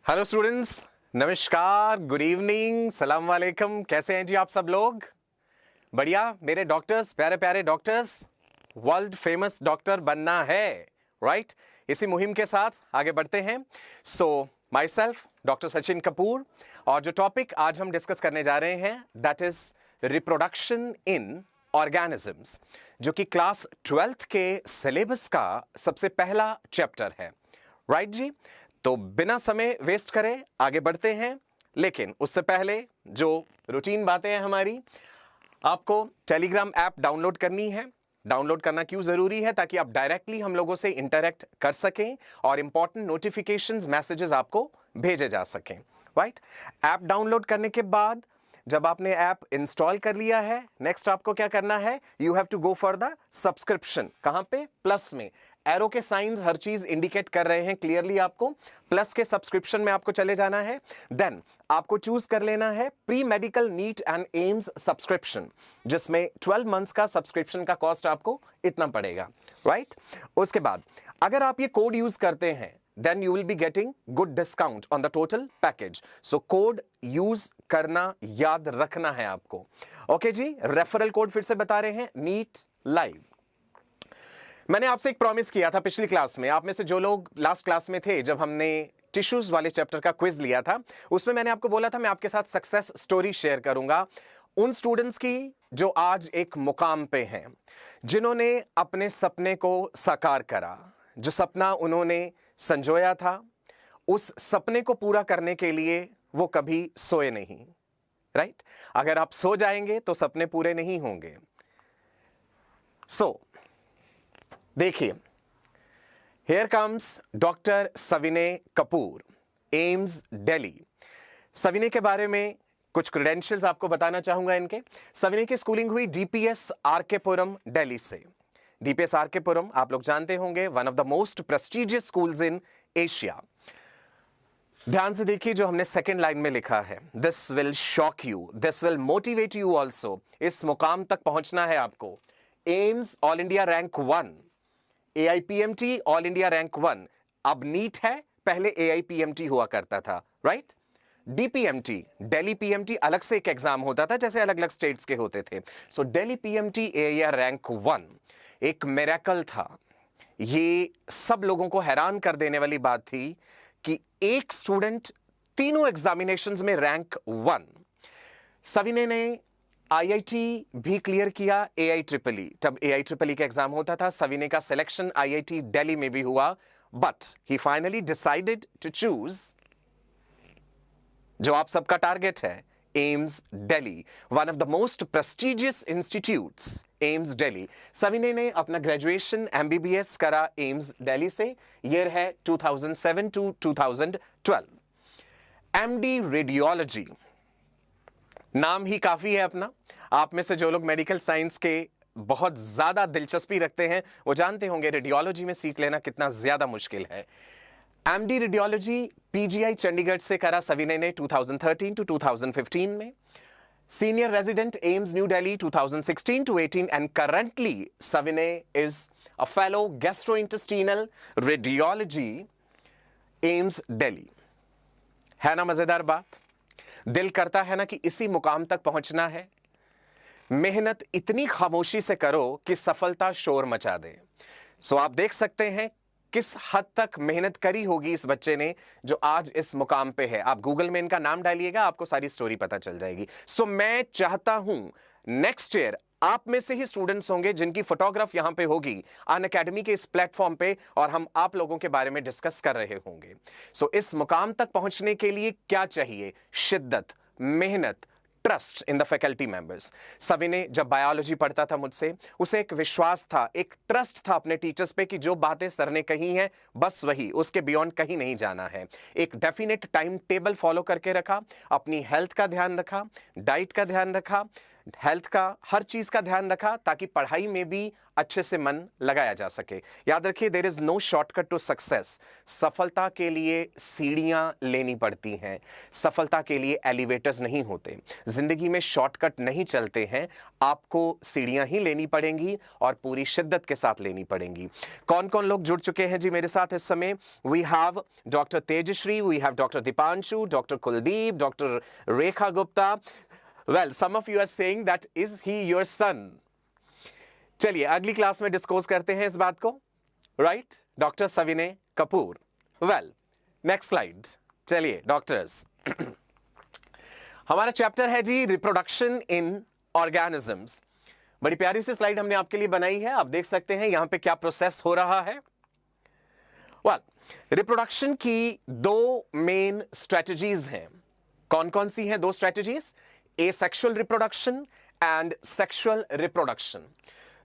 Hello students, नमस्कार, good evening, सलाम वालेकुम। कैसे हैं जी आप सब लोग? बढ़िया। मेरे डॉक्टर्स, प्यारे प्यारे डॉक्टर्स, वर्ल्ड फेमस डॉक्टर बनना है, राइट? इसी मुहिम के साथ आगे बढ़ते हैं। So myself doctor Sachin Kapoor, और जो टॉपिक आज हम डिस्कस करने जा रहे हैं that is reproduction in organisms, जो कि क्लास 12th के सिलेबस का सबसे पहला चैप्टर है, राइट जी? तो बिना समय वेस्ट करे आगे बढ़ते हैं, लेकिन उससे पहले जो रूटीन बातें हैं हमारी, आपको टेलीग्राम ऐप डाउनलोड करनी है। डाउनलोड करना क्यों जरूरी है? ताकि आप डायरेक्टली हम लोगों से इंटरेक्ट कर सकें और इंपॉर्टेंट नोटिफिकेशंस, मैसेजेस आपको भेजे जा सकें, राइट? ऐप डाउनलोड करने के बाद जब आपने ऐप इंस्टॉल कर लिया है, नेक्स्ट आपको क्या करना है? You have to go for the subscription. कहां पे? प्लस में। एरो के साइंस हर चीज इंडिकेट कर रहे हैं क्लियरली आपको। प्लस के सब्सक्रिप्शन में आपको चले जाना है। देन आपको चूज कर लेना है pre medical neat and AIIMS subscription, जिसमें 12 मंथ्स का सब्सक्रिप्शन का कॉस्ट आपको इतना पड़ेगा, राइट? उसके बाद अगर आप ये कोड यूज करते हैं then you will be getting good discount on the total package. So code use करना याद रखना है आपको। ओके जी, रेफरल कोड फिर से बता रहे हैं, नीट लाइव। मैंने आपसे एक प्रॉमिस किया था पिछली क्लास में, आप में से जो लोग लास्ट क्लास में थे जब हमने टिश्यूज वाले चैप्टर का क्विज लिया था, उसमें मैंने आपको बोला था मैं आपके साथ सक्सेस स्टोरी शेयर करूंगा उन स्टूडेंट्स की जो आज एक मुकाम पे हैं, जिन्होंने अपने सपने को साकार करा। जो सपना उन्होंने संजोया था, उस सपने को पूरा करने के लिए वो कभी सोए नहीं, राइट? अगर आप सो जाएंगे तो सपने पूरे नहीं होंगे। देखिए, here comes doctor Savinay Kapoor, AIIMS Delhi. सविनय के बारे में कुछ क्रेडेंशियल्स आपको बताना चाहूंगा इनके। सविनय की स्कूलिंग हुई डीपीएस आरकेपुरम दिल्ली से। डीपीएस आरकेपुरम आप लोग जानते होंगे, one of the most prestigious schools in Asia. ध्यान से देखिए जो हमने सेकेंड लाइन में लिखा है, this will shock you, this will motivate you also. इस मुकाम तक पहुंचना है आपको। AIIMS all India rank 1, AIPMT all India rank 1। अब नीट है, पहले एआईपीएमटी हुआ करता था, राइट? डीपीएमटी, दिल्ली पीएमटी अलग से एक एग्जाम होता था, जैसे अलग अलग स्टेट्स के होते थे। सो दिल्ली पीएमटी एरिया रैंक 1 एक मिरेकल था। ये सब लोगों को हैरान कर देने वाली बात थी कि एक स्टूडेंट तीनों एग्जामिनेशंस में रैंक 1। सविनय ने आईआईटी भी क्लियर किया, एआईट्रिपल तब एआईट्रिपल का एग्जाम होता था। सविनय का सिलेक्शन आईआईटी दिल्ली में भी हुआ, but he finally decided to choose जो आप सबका टारगेट है, AIIMS Delhi, one of the most prestigious institutes, AIIMS Delhi. Savinay ने अपना ग्रेजुएशन एमबीबीएस करा एम्स दिल्ली से। ईयर है 2007 टू 2012। एमडी रेडियोलॉजी, नाम ही काफी है अपना। आप में से जो लोग मेडिकल साइंस के बहुत ज्यादा दिलचस्पी रखते हैं वो जानते होंगे रेडियोलॉजी में सीट लेना कितना ज्यादा मुश्किल है। एमडी रेडियोलॉजी पीजीआई चंडीगढ़ से करा सविनय ने 2013 टू 2015 में। Senior resident AIIMS new Delhi 2016 to 18 and currently Savinay is a fellow gastrointestinal radiology AIIMS Delhi. है ना मजेदार बात? दिल करता है ना कि इसी मुकाम तक पहुंचना है। मेहनत इतनी खामोशी से करो कि सफलता शोर मचा दे। सो आप देख सकते हैं किस हद तक मेहनत करी होगी इस बच्चे ने जो आज इस मुकाम पे है। आप गूगल में इनका नाम डालिएगा, आपको सारी स्टोरी पता चल जाएगी। सो मैं चाहता हूं नेक्स्ट ईयर आप में से ही स्टूडेंट्स होंगे जिनकी फोटोग्राफ यहां पे होगी अनअकैडमी के इस प्लेटफॉर्म पे, और हम आप लोगों के बारे में डिस्कस कर रहे होंगे। सो इस मुकाम तक पहुंचने के लिए क्या चाहिए? शिद्दत, मेहनत, trust in the faculty members. सविनय जब बायोलॉजी पढ़ता था मुझसे, उसे एक विश्वास था, एक ट्रस्ट था अपने टीचर्स पे कि जो बातें सर ने कही हैं बस वही, उसके बियॉन्ड कहीं नहीं जाना है। एक डेफिनेट टाइम टेबल फॉलो करके रखा, अपनी हेल्थ का ध्यान रखा, डाइट का ध्यान रखा, हेल्थ का, हर चीज का ध्यान रखा ताकि पढ़ाई में भी अच्छे से मन लगाया जा सके। याद रखिए, there is no shortcut to success. सफलता के लिए सीढ़ियां लेनी पड़ती हैं, सफलता के लिए एलिवेटर्स नहीं होते। जिंदगी में शॉर्टकट नहीं चलते हैं, आपको सीढ़ियां ही लेनी पड़ेंगी और पूरी शिद्दत के साथ लेनी पड़ेंगी। कौन कौन लोग जुड़ चुके हैं जी मेरे साथ इस समय? We have doctor Tejashri, we have doctor Deepanshu, doctor Kuldeep, doctor Rekha Gupta. Well, some of you are saying that is he your son? चलिए अगली क्लास में डिस्कस करते हैं इस बात को, right? Doctor Savinay Kapoor. Well, next slide. चलिए डॉक्टर्स, हमारा चैप्टर है जी रिप्रोडक्शन इन ऑर्गेनिजम्स। बड़ी प्यारी सी स्लाइड हमने आपके लिए बनाई है, आप देख सकते हैं यहां पे क्या प्रोसेस हो रहा है। वेल, रिप्रोडक्शन की दो मेन स्ट्रेटजीज हैं। कौन कौन सी हैं दो strategies? Asexual reproduction and sexual reproduction.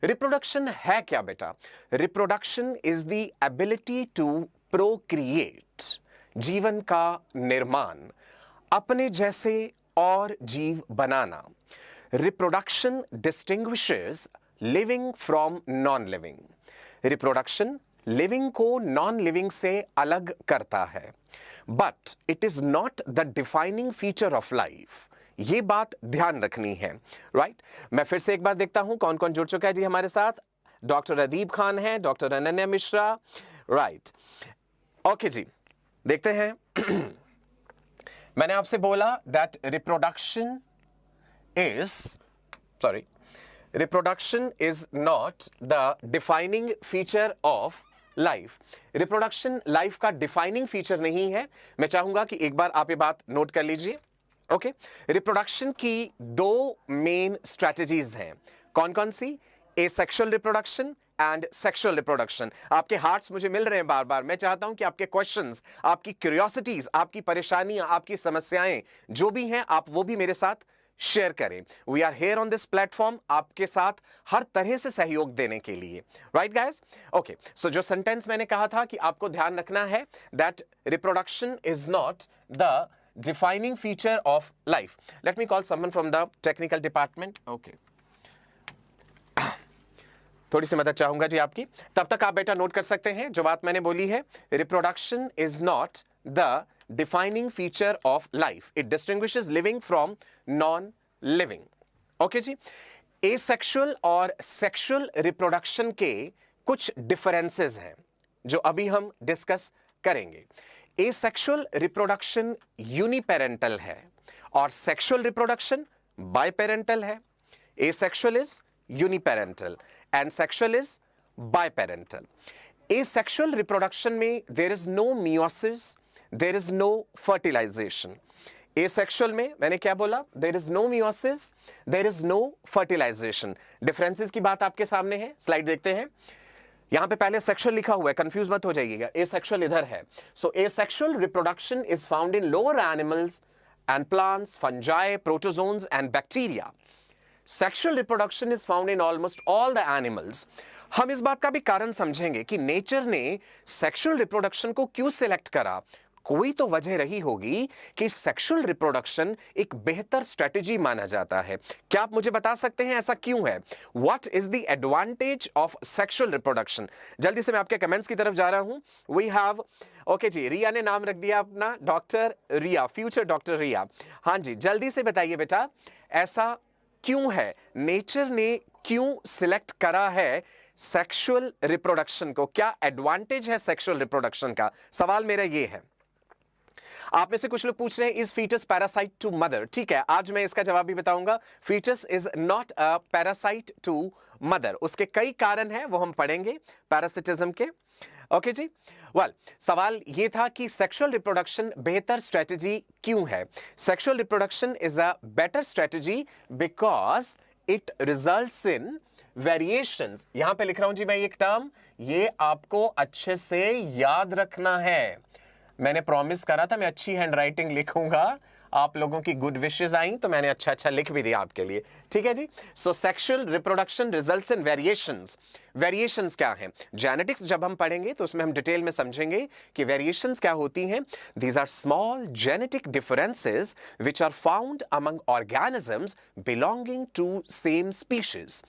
Reproduction है क्या बेटा? Reproduction is the ability to procreate, जीवन का निर्माण, अपने जैसे और जीव बनाना। Reproduction distinguishes living from non living. Reproduction living को नॉन लिविंग से अलग करता है, but it is not the defining feature of life. ये बात ध्यान रखनी है, राइट? मैं फिर से एक बार देखता हूं कौन कौन जुड़ चुका है जी हमारे साथ। डॉक्टर अदीब खान है, doctor Ananya Mishra, right? Okay जी, देखते हैं। मैंने आपसे बोला that reproduction is not the defining feature of life. Reproduction life का डिफाइनिंग फीचर नहीं है। मैं चाहूंगा कि एक बार आप ये बात नोट कर लीजिए। ओके, रिप्रोडक्शन की दो मेन स्ट्रेटजीज हैं। कौन कौन सी? Asexual reproduction and sexual reproduction. आपके हार्ट्स मुझे मिल रहे हैं बार बार। मैं चाहता हूं कि आपके क्वेश्चंस, आपकी क्यूरियोसिटीज, आपकी परेशानियां, आपकी समस्याएं जो भी हैं, आप वो भी मेरे साथ शेयर करें। We are here on this platform आपके साथ हर तरह से सहयोग देने के लिए, राइट गाइस? ओके, सो जो सेंटेंस मैंने कहा था कि आपको ध्यान रखना है that reproduction is not the defining feature of life. Let me call someone from the technical department. Okay. थोड़ी सी मदद चाहूंगा जी आपकी। तब तक आप बेटा नोट कर सकते हैं जो बात मैंने बोली है। Reproduction is not the defining feature of life, it distinguishes living from non living. Okay जी। एसेक्सुअल और सेक्सुअल रिप्रोडक्शन के कुछ डिफरेंसेस हैं जो अभी हम डिस्कस करेंगे। एसेक्सुअल रिप्रोडक्शन यूनिपेरेंटल है और सेक्सुअल रिप्रोडक्शन बाइपेरेंटल है। Asexual is uniparental and sexual is biparental. Asexual reproduction में there is no meiosis, there is no fertilization. Asexual में मैंने क्या बोला? There is no meiosis, there is no fertilization. Differences की बात आपके सामने है, स्लाइड देखते हैं। यहां पे पहले सेक्सुअल लिखा हुआ है, कंफ्यूज मत हो जाइएगा, एसेक्सुअल इधर है। So asexual reproduction is found in lower animals and plants, fungi, protozoans and bacteria. Sexual reproduction is found in almost all the animals. हम इस बात का भी कारण समझेंगे कि नेचर ने सेक्सुअल रिप्रोडक्शन को क्यों सिलेक्ट करा। कोई तो वजह रही होगी कि सेक्सुअल रिप्रोडक्शन एक बेहतर स्ट्रेटेजी माना जाता है। क्या आप मुझे बता सकते हैं ऐसा क्यों है? What is the advantage of sexual reproduction? जल्दी से मैं आपके कमेंट्स की तरफ जा रहा हूं। वी हैव ओके जी, रिया ने नाम रख दिया अपना, डॉक्टर रिया, फ्यूचर डॉक्टर रिया। हाँ जी, जल्दी से बताइए बेटा ऐसा क्यों है, नेचर ने क्यों सिलेक्ट करा है सेक्सुअल रिप्रोडक्शन को? क्या एडवांटेज है सेक्सुअल रिप्रोडक्शन का? सवाल मेरा ये है। आप में से कुछ लोग पूछ रहे हैं is fetus parasite to mother? ठीक है, आज मैं इसका जवाब भी बताऊंगा। Fetus is not a parasite to mother. उसके कई कारण हैं, वो हम पढ़ेंगे पैरासिटिज्म के। ओके जी। वेल, सवाल ये था कि सेक्सुअल रिप्रोडक्शन बेहतर स्ट्रेटजी क्यों है? Sexual reproduction is a better strategy because it results in variations. यहां पे लिख रहा हूं जी मैं एक टर्म, ये आपको अच्छे से याद रखना है। मैंने प्रॉमिस करा था मैं अच्छी हैंडराइटिंग लिखूंगा, आप लोगों की गुड विशेस आई तो मैंने अच्छा लिख भी दिया आपके लिए। ठीक है जी। So sexual reproduction results in variations. Variations क्या हैं? जेनेटिक्स जब हम पढ़ेंगे तो उसमें हम डिटेल में समझेंगे कि वेरिएशंस क्या होती हैं। These are small genetic differences which are found among organisms belonging to same species.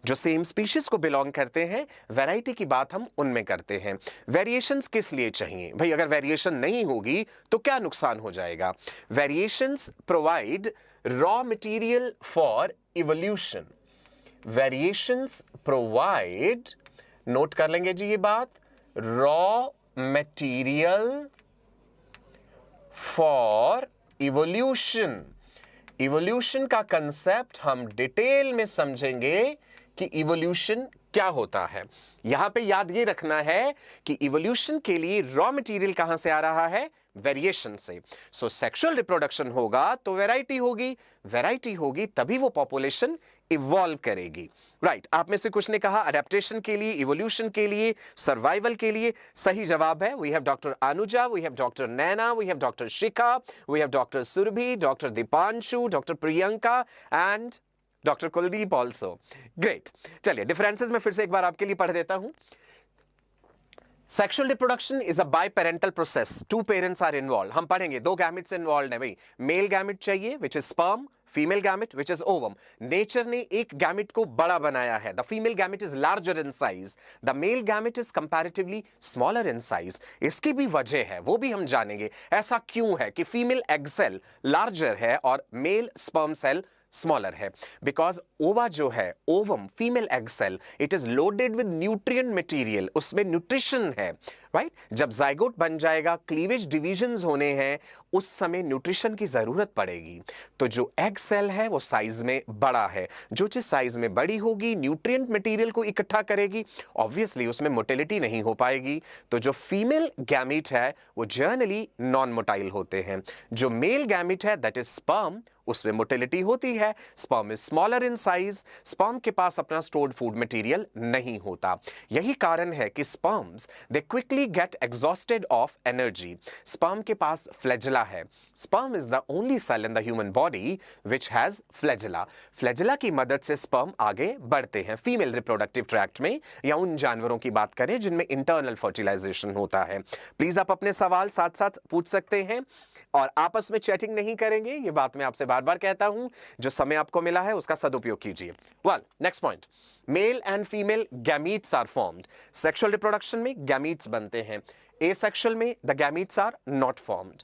जो सेम स्पीशीज को बिलोंग करते हैं, वैरायटी की बात हम उनमें करते हैं। वेरिएशंस किस लिए चाहिए भाई? अगर वेरिएशन नहीं होगी तो क्या नुकसान हो जाएगा? Variations provide raw material for evolution. Variations provide, note कर लेंगे जी ये बात, raw material for evolution. evolution का कंसेप्ट हम डिटेल में समझेंगे कि evolution क्या होता है। यहां पे याद ये रखना है कि इवोल्यूशन के लिए रॉ मटेरियल कहां से आ रहा है? वेरिएशन से। सो सेक्सुअल रिप्रोडक्शन होगा तो वैरायटी होगी, वैरायटी होगी तभी वो पॉपुलेशन इवॉल्व करेगी। राइट, आप में से कुछ ने कहा अडेप्टेशन के लिए, इवोल्यूशन के लिए, सर्वाइवल के लिए। सही जवाब है we have doctor Anuja, we have doctor Naina, we have doctor Shikha, we have doctor Surbhi, doctor Deepanshu, doctor Priyanka and doctor Kuldeep also. Great. चलिए डिफरेंसेस में फिर से एक बार आपके लिए पढ़ देता हूं। Sexual reproduction is a biparental process, two parents are involve. हम पढ़ेंगे दो गैमेट्स इन्वॉल्व है भाई। मेल गैमेट चाहिए which is sperm, female gamete which is ovum. Nature ने एक गैमेट को बड़ा बनाया है। The female gamete is larger in size, the mail gamete is comparatively smaller in size. इसकी भी वजह है, वो भी हम जानेंगे ऐसा क्यों है कि फीमेल एग सेल लार्जर है और मेल स्पर्म सेल स्मॉलर है। बिकॉज ओवा जो है, ovum, female egg cell, it is loaded with nutrient material, उसमें न्यूट्रिशन है। राइट, जब जाइगोट बन जाएगा, क्लीवेज डिविजन्स होने हैं, उस समय न्यूट्रिशन की जरूरत पड़ेगी। तो जो एग सेल है वो साइज में बड़ा है। जो चीज साइज में बड़ी होगी, न्यूट्रिएंट मटेरियल को इकट्ठा करेगी, ऑब्वियसली उसमें मोटिलिटी नहीं हो पाएगी। तो जो फीमेल गैमीट है वो जनरली नॉन मोटाइल होते हैं। जो मेल गैमीट है दैट इज स्पर्म, उसमें मोटिलिटी होती है। Sperm is smaller in size, sperm के पास अपना स्टोर्ड फूड मटेरियल नहीं होता। यही कारण है कि sperms they quickly get exhausted of energy. Sperm के पास फ्लैजेला है। Sperm is the only cell in the human body which has flagella. Flagella की मदद से स्पर्म आगे बढ़ते हैं फीमेल रिप्रोडक्टिव ट्रैक्ट में, या उन जानवरों की बात करें जिनमें इंटरनल फर्टिलाइजेशन होता है। प्लीज आप अपने सवाल साथ साथ पूछ सकते हैं और आपस में चैटिंग नहीं करेंगे, ये बात मैं आपसे बार बार कहता हूं। जो समय आपको मिला है उसका सदुपयोग कीजिए। Well, next point, male and female gametes are formed. Sexual reproduction में गैमीट्स बनते हैं, एसेक्सुअल में the gametes are not formed.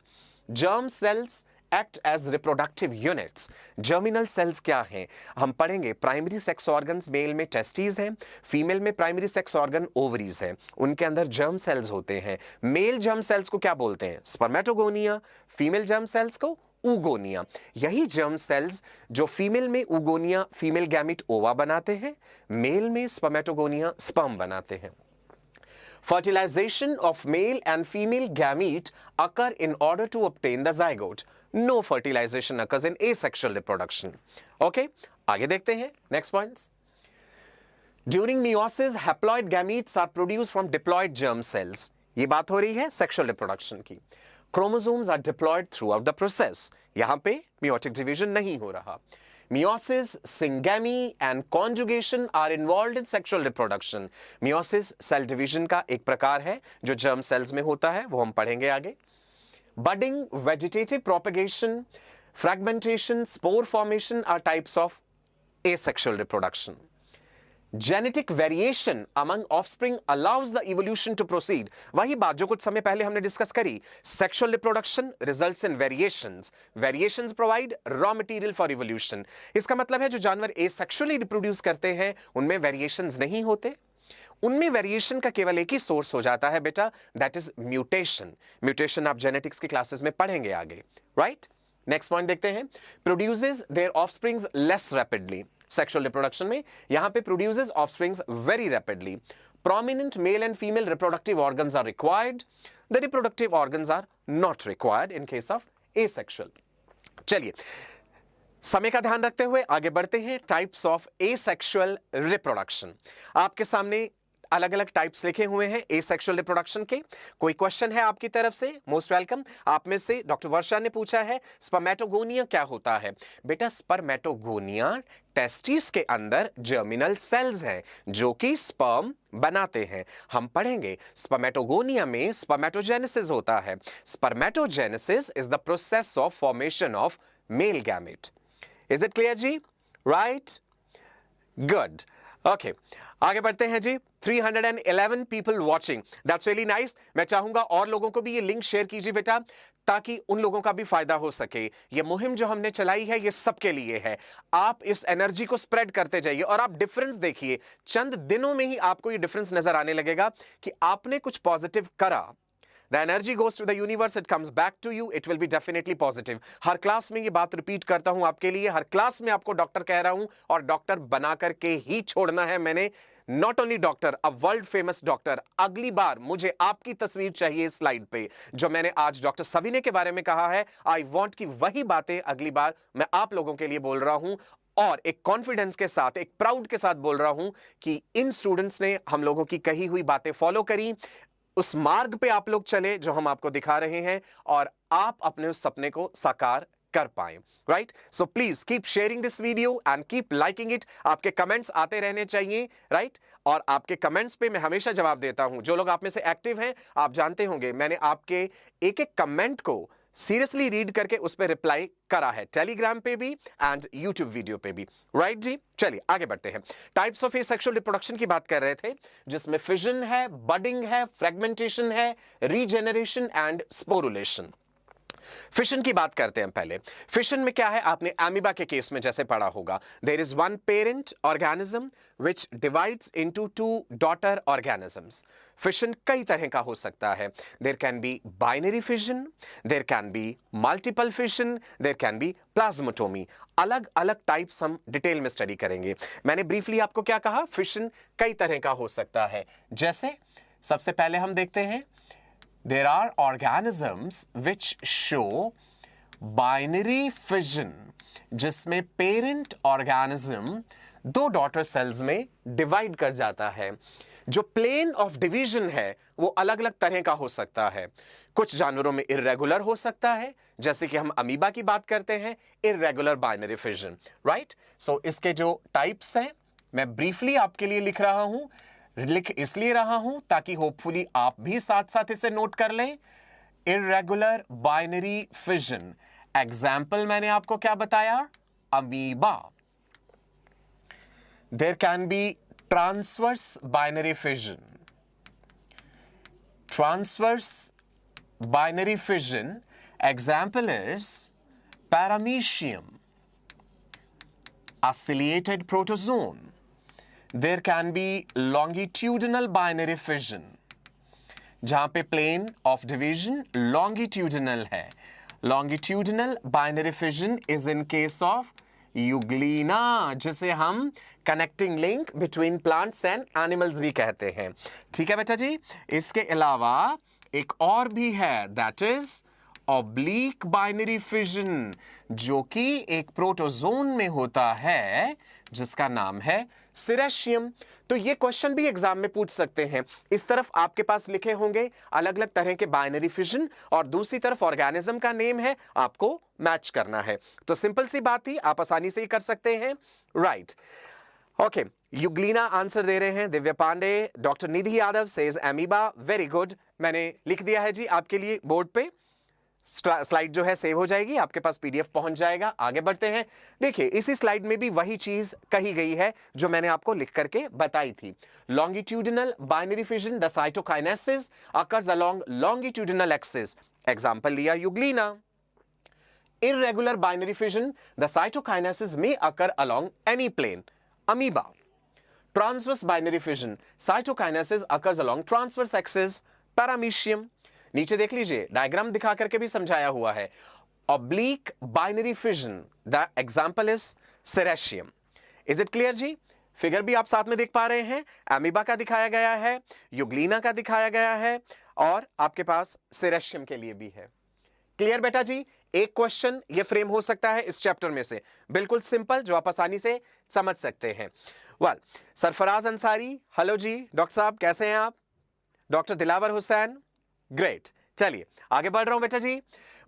Germ cells act as reproductive units. Germinal cells क्या हैं? हम पढ़ेंगे प्राइमरी सेक्स ऑर्गन्स मेल में टेस्टीज हैं, फीमेल में प्राइमरी सेक्स ऑर्गन ओवरीज हैं, उनके अंदर जर्म सेल्स होते हैं। मेल जर्म सेल्स को क्या बोलते हैं? स्पर्मेटोगोनिया। फीमेल जर्म सेल्स को ऊगोनिया। यही जर्म सेल्स जो फीमेल में ऊगोनिया फीमेल गैमिट ओवा बनाते हैं, मेल में स्पर्मेटोगोनिया स्पर्म बनाते हैं। Fertilization of male and female gamete occur in order to obtain the zygote. No fertilization occurs in asexual reproduction. Okay? आगे देखते हैं next points. During meiosis, haploid gametes are produced from diploid germ cells. ये बात हो रही है sexual reproduction की. Chromosomes are diploid throughout the process. यहाँ पे meiotic division नहीं हो रहा. Meiosis, syngamy and conjugation are involved in sexual reproduction. Meiosis cell division का एक प्रकार है जो germ cells में होता है, वो हम पढ़ेंगे आगे. Budding, vegetative propagation, fragmentation, spore formation are types of asexual reproduction. Genetic variation among offspring allows the evolution to proceed. वही बात जो कुछ समय पहले हमने डिस्कस करी. Sexual reproduction results in variations. Variations provide raw material for evolution. इसका मतलब है जो जानवर asexually reproduce करते हैं उनमें variations नहीं होते. उनमें वेरिएशन का केवल एक ही सोर्स हो जाता है बेटा, दैट इज म्यूटेशन. म्यूटेशन आप जेनेटिक्स की क्लासेस में पढ़ेंगे आगे. राइट, नेक्स्ट पॉइंट देखते हैं. Produces their offsprings less rapidly. Sexual reproduction में यहां पे produces offsprings very rapidly. Prominent male and female reproductive organs are required. The reproductive organs are not required in case of asexual. चलिए समय का ध्यान रखते हुए आगे बढ़ते हैं. Types of asexual reproduction. आपके सामने अलग अलग टाइप्स लिखे हुए हैं एसेक्सुअल रिप्रोडक्शन के। कोई क्वेश्चन है आपकी तरफ से, मोस्ट वेलकम। आप में से डॉक्टर वर्षा ने पूछा है स्पर्मेटोगोनिया क्या होता है। बेटा स्पर्मेटोगोनिया टेस्टिस के अंदर जर्मिनल सेल्स हैं जो कि स्पर्म बनाते हैं। हम पढ़ेंगे स्पर्मेटोगोनिया में स्पर्मेटोजेनेसिस होता है। Spermatogenesis is the process of formation of male gamete. Is it clear जी? Right, good, okay. आगे बढ़ते हैं जी। 311 people watching, that's really nice. मैं चाहूंगा और लोगों को भी ये लिंक शेयर कीजिए बेटा, ताकि उन लोगों का भी फायदा हो सके। ये मुहिम जो हमने चलाई है ये सबके लिए है। आप इस एनर्जी को स्प्रेड करते जाइए और आप डिफरेंस देखिए। चंद दिनों में ही आपको ये डिफरेंस नजर आने लगेगा कि आपने कुछ पॉजिटिव करा। The energy goes to the universe, it comes back to you, it will be definitely positive. Her class में ये बात रिपीट करता हूं आपके लिए, हर क्लास में आपको डॉक्टर कह रहा हूं और डॉक्टर बना करके ही छोड़ना है मैंने। Not only doctor, a world famous doctor. अगली बार मुझे आपकी तस्वीर चाहिए स्लाइड पे, जो मैंने आज डॉक्टर सविने के बारे में कहा है। आई वॉन्ट की वही बातें अगली बार मैं आप लोगों के लिए बोल रहा हूं, और एक कॉन्फिडेंस के साथ, एक प्राउड के साथ बोल रहा हूं कि इन स्टूडेंट्स ने हम लोगों की कही हुई बातें फॉलो करी, उस मार्ग पे आप लोग चले जो हम आपको दिखा रहे हैं, और आप अपने उस सपने को साकार कर पाए। Right, so please keep sharing this video and keep liking it. आपके कमेंट्स आते रहने चाहिए, राइट, और आपके कमेंट्स पे मैं हमेशा जवाब देता हूं। जो लोग आप में से एक्टिव हैं, आप जानते होंगे मैंने आपके एक एक कमेंट को सीरियसली रीड करके उस पर रिप्लाई करा है, टेलीग्राम पे भी एंड यूट्यूब वीडियो पे भी। राइट जी, चलिए आगे बढ़ते हैं। टाइप्स ऑफ एसेक्सुअल रिप्रोडक्शन की बात कर रहे थे, जिसमें फिजन है, बडिंग है, फ्रेगमेंटेशन है, रीजेनरेशन एंड स्पोरुलेशन। फिशन की बात करते हैं पहले। फिशन में क्या है, आपने एमीबा के केस में जैसे पढ़ा होगा, there is one parent organism which divides into two daughter organisms. Fission कई तरह का हो सकता है। There can be binary fission, there can be multiple fission, there can be plasmotomy. अलग अलग टाइप्स हम डिटेल में स्टडी करेंगे। मैंने ब्रीफली आपको क्या कहा, फिशन कई तरह का हो सकता है। जैसे सबसे पहले हम देखते हैं, there are organisms which show binary fission, जिसमें पेरेंट ऑर्गेनिज्म दो डॉटर सेल्स में डिवाइड कर जाता है। जो प्लेन ऑफ डिवीजन है वो अलग अलग तरह का हो सकता है। कुछ जानवरों में इर्रेगुलर हो सकता है, जैसे कि हम अमीबा की बात करते हैं, इर्रेगुलर बाइनरी फिजन। राइट, सो इसके जो टाइप्स हैं मैं ब्रीफली आपके लिए लिख रहा हूं, लिख इसलिए रहा हूं ताकि होपफुली आप भी साथ साथ इसे नोट कर लें। इर्रेगुलर बाइनरी फिजन, एग्जाम्पल मैंने आपको क्या बताया, amoeba. There can be transverse binary fission, transverse binary fission, example is paramecium, oscillated protozoan. There can be longitudinal binary fission, जहां पे plane of division longitudinal है। Longitudinal binary fission is in case of Euglena, जिसे हम connecting link between plants and animals भी कहते हैं। ठीक है बेटा जी। इसके अलावा एक और भी है, that is oblique binary fission, जो कि एक प्रोटोजोन में होता है जिसका नाम है सीरेशियम। तो ये क्वेश्चन भी एग्जाम में पूछ सकते हैं। इस तरफ आपके पास लिखे होंगे अलग अलग तरह के बाइनरी फिजन, और दूसरी तरफ ऑर्गेनिज्म का नेम है, आपको मैच करना है। तो सिंपल सी बात ही, आप आसानी से ही कर सकते हैं। राइट, ओके, यूग्लिना आंसर दे रहे हैं Divya Pandey. Doctor Nidhi Yadav says amoeba, very good, मैंने लिख दिया है जी आपके लिए बोर्ड पे। स्लाइड जो है सेव हो जाएगी, आपके पास पीडीएफ पहुंच जाएगा। आगे बढ़ते हैं। देखिए इसी स्लाइड में भी वही चीज कही गई है जो मैंने आपको लिख करके बताई थी। Longitudinal binary fission, the cytokinesis occurs along longitudinal axis, example लिया euglena. Irregular binary fission, the cytokinesis may occur along any plane, amoeba. Transverse binary fission, cytokinesis occurs along transverse axis, paramecium. नीचे देख लीजिए, diagram दिखा करके भी समझाया हुआ है। Oblique binary fission, the example is ceratium. Is it clear जी? फिगर भी आप साथ में देख पा रहे हैं, एमीबा का दिखाया गया है, यूग्लिना का दिखाया गया है, और आपके पास सीरेशियम के लिए भी है। क्लियर बेटा जी? एक क्वेश्चन ये फ्रेम हो सकता है इस चैप्टर में से, बिल्कुल सिंपल, जो आप आसानी से समझ सकते हैं। वेल, सरफराज अंसारी, हेलो जी डॉक्टर साहब, कैसे हैं आप? Doctor Dilawar Hussain, great. चलिए आगे बढ़ रहा हूं बेटा जी।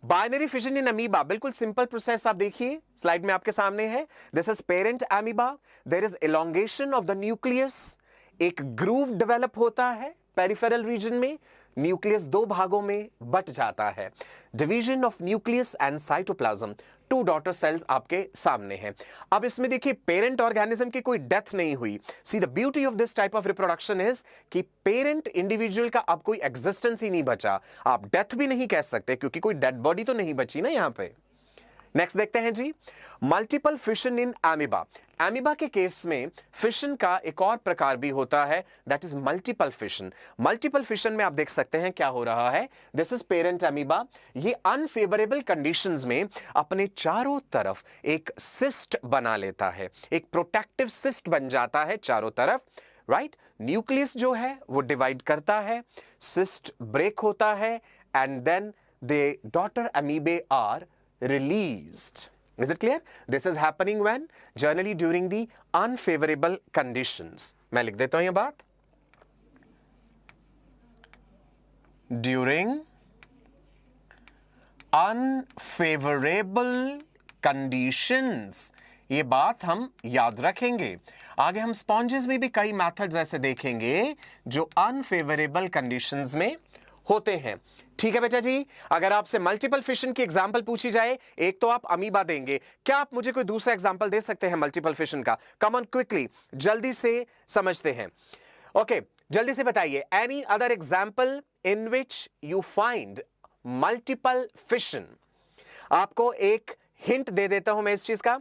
बाइनरी फिशन इन अमीबा, बिल्कुल सिंपल प्रोसेस, आप देखिए स्लाइड में आपके सामने है। This is parent amoeba, there is elongation of the nucleus, एक ग्रूव डेवलप होता है पेरिफेरल रीजन में, न्यूक्लियस दो भागों में बट जाता है, division of nucleus and cytoplasm, two daughter cells आपके सामने हैं। अब इसमें देखिए पेरेंट ऑर्गेनिज्म की कोई डेथ नहीं हुई। See the beauty of this type of reproduction is कि पेरेंट इंडिविजुअल का अब कोई एग्जिस्टेंस ही नहीं बचा, आप डेथ भी नहीं कह सकते क्योंकि कोई डेड बॉडी तो नहीं बची ना यहां पे। नेक्स्ट देखते हैं जी, मल्टीपल फिशन इन एमीबा। एमीबा के केस में फिशन का एक और प्रकार भी होता है, that is multiple fission. Multiple fission में आप देख सकते हैं क्या हो रहा है, दिस इज पेरेंट एमीबा, ये अनफेवरेबल कंडीशंस में अपने चारों तरफ एक सिस्ट बना लेता है, एक प्रोटेक्टिव सिस्ट बन जाता है चारों तरफ, राइट। न्यूक्लियस जो है वो डिवाइड करता है, सिस्ट ब्रेक होता है, and then the daughter amoebae are released. Is it clear? This is happening when? Generally during the unfavorable conditions. मैं लिख देता हूं ये बात, during unfavorable conditions, ये बात हम याद रखेंगे। आगे हम स्पॉन्जेस में भी कई मेथड्स ऐसे देखेंगे जो अनफेवरेबल कंडीशंस में होते हैं। ठीक है बेटा जी, अगर आपसे मल्टीपल फिशन की एग्जांपल पूछी जाए, एक तो आप अमीबा देंगे, क्या आप मुझे कोई दूसरा एग्जांपल दे सकते हैं मल्टीपल फिशन का? कम ऑन क्विकली, जल्दी से समझते हैं। ओके, जल्दी से बताइए, any other example in which you find multiple fission? आपको एक हिंट दे देता हूं मैं इस चीज का।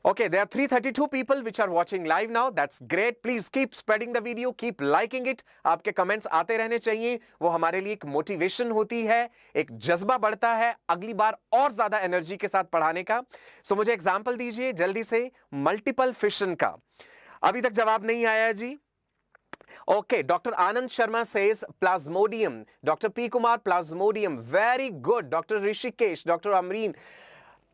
Okay, there are 332 people which are watching live now. That's great. Please keep spreading the video, keep liking it. आपके कमेंट्स आते रहने चाहिए, वो हमारे लिए एक मोटिवेशन होती है, एक जज्बा बढ़ता है अगली बार और ज्यादा एनर्जी के साथ पढ़ाने का। सो मुझे एग्जांपल दीजिए जल्दी से मल्टीपल फिशन का। अभी तक जवाब नहीं आया जी। Okay, Dr. Anand Sharma says plasmodium. Dr. P. Kumar, plasmodium. Very good. Dr. Rishikesh, Dr. Amreen.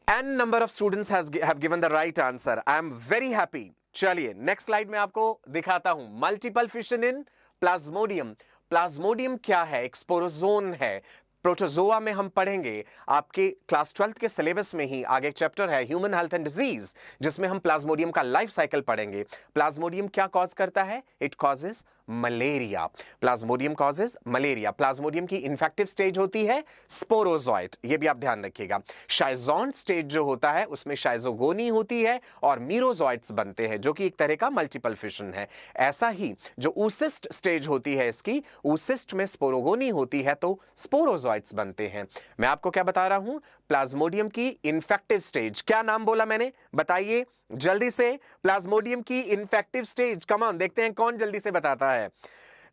N number of students have given the right answer. I am very happy. चलिए next slide में आपको दिखाता हूं multiple fission इन Plasmodium. Plasmodium क्या है? एक sporozoan है, protozoa में हम पढ़ेंगे। आपके क्लास 12th के सिलेबस में ही आगे एक चैप्टर है ह्यूमन हेल्थ एंड डिजीज, जिसमें हम प्लाज्मोडियम का लाइफ साइकिल पढ़ेंगे। प्लाज्मोडियम क्या कॉज करता है? It causes malaria. Plasmodium causes malaria. Plasmodium की इन्फेक्टिव स्टेज होती है स्पोरोजॉइट, ये भी आप ध्यान रखिएगा। शाइजोन स्टेज जो होता है उसमें शाइजोगोनी होती है और मीरोजॉइट्स बनते हैं, जो कि एक तरह का मल्टीपल फिशन है। ऐसा ही जो ऊसिस्ट स्टेज होती है इसकी, ऊसिस्ट में स्पोरोगोनी होती है तो स्पोरोजॉइट्स बनते हैं। मैं आपको क्या बता रहा हूं? प्लाज्मोडियम की इन्फेक्टिव स्टेज, क्या नाम बोला मैंने? बताइए जल्दी से। प्लाज्मोडियम की इन्फेक्टिव स्टेज, कम ऑन, देखते हैं कौन जल्दी से बताता है।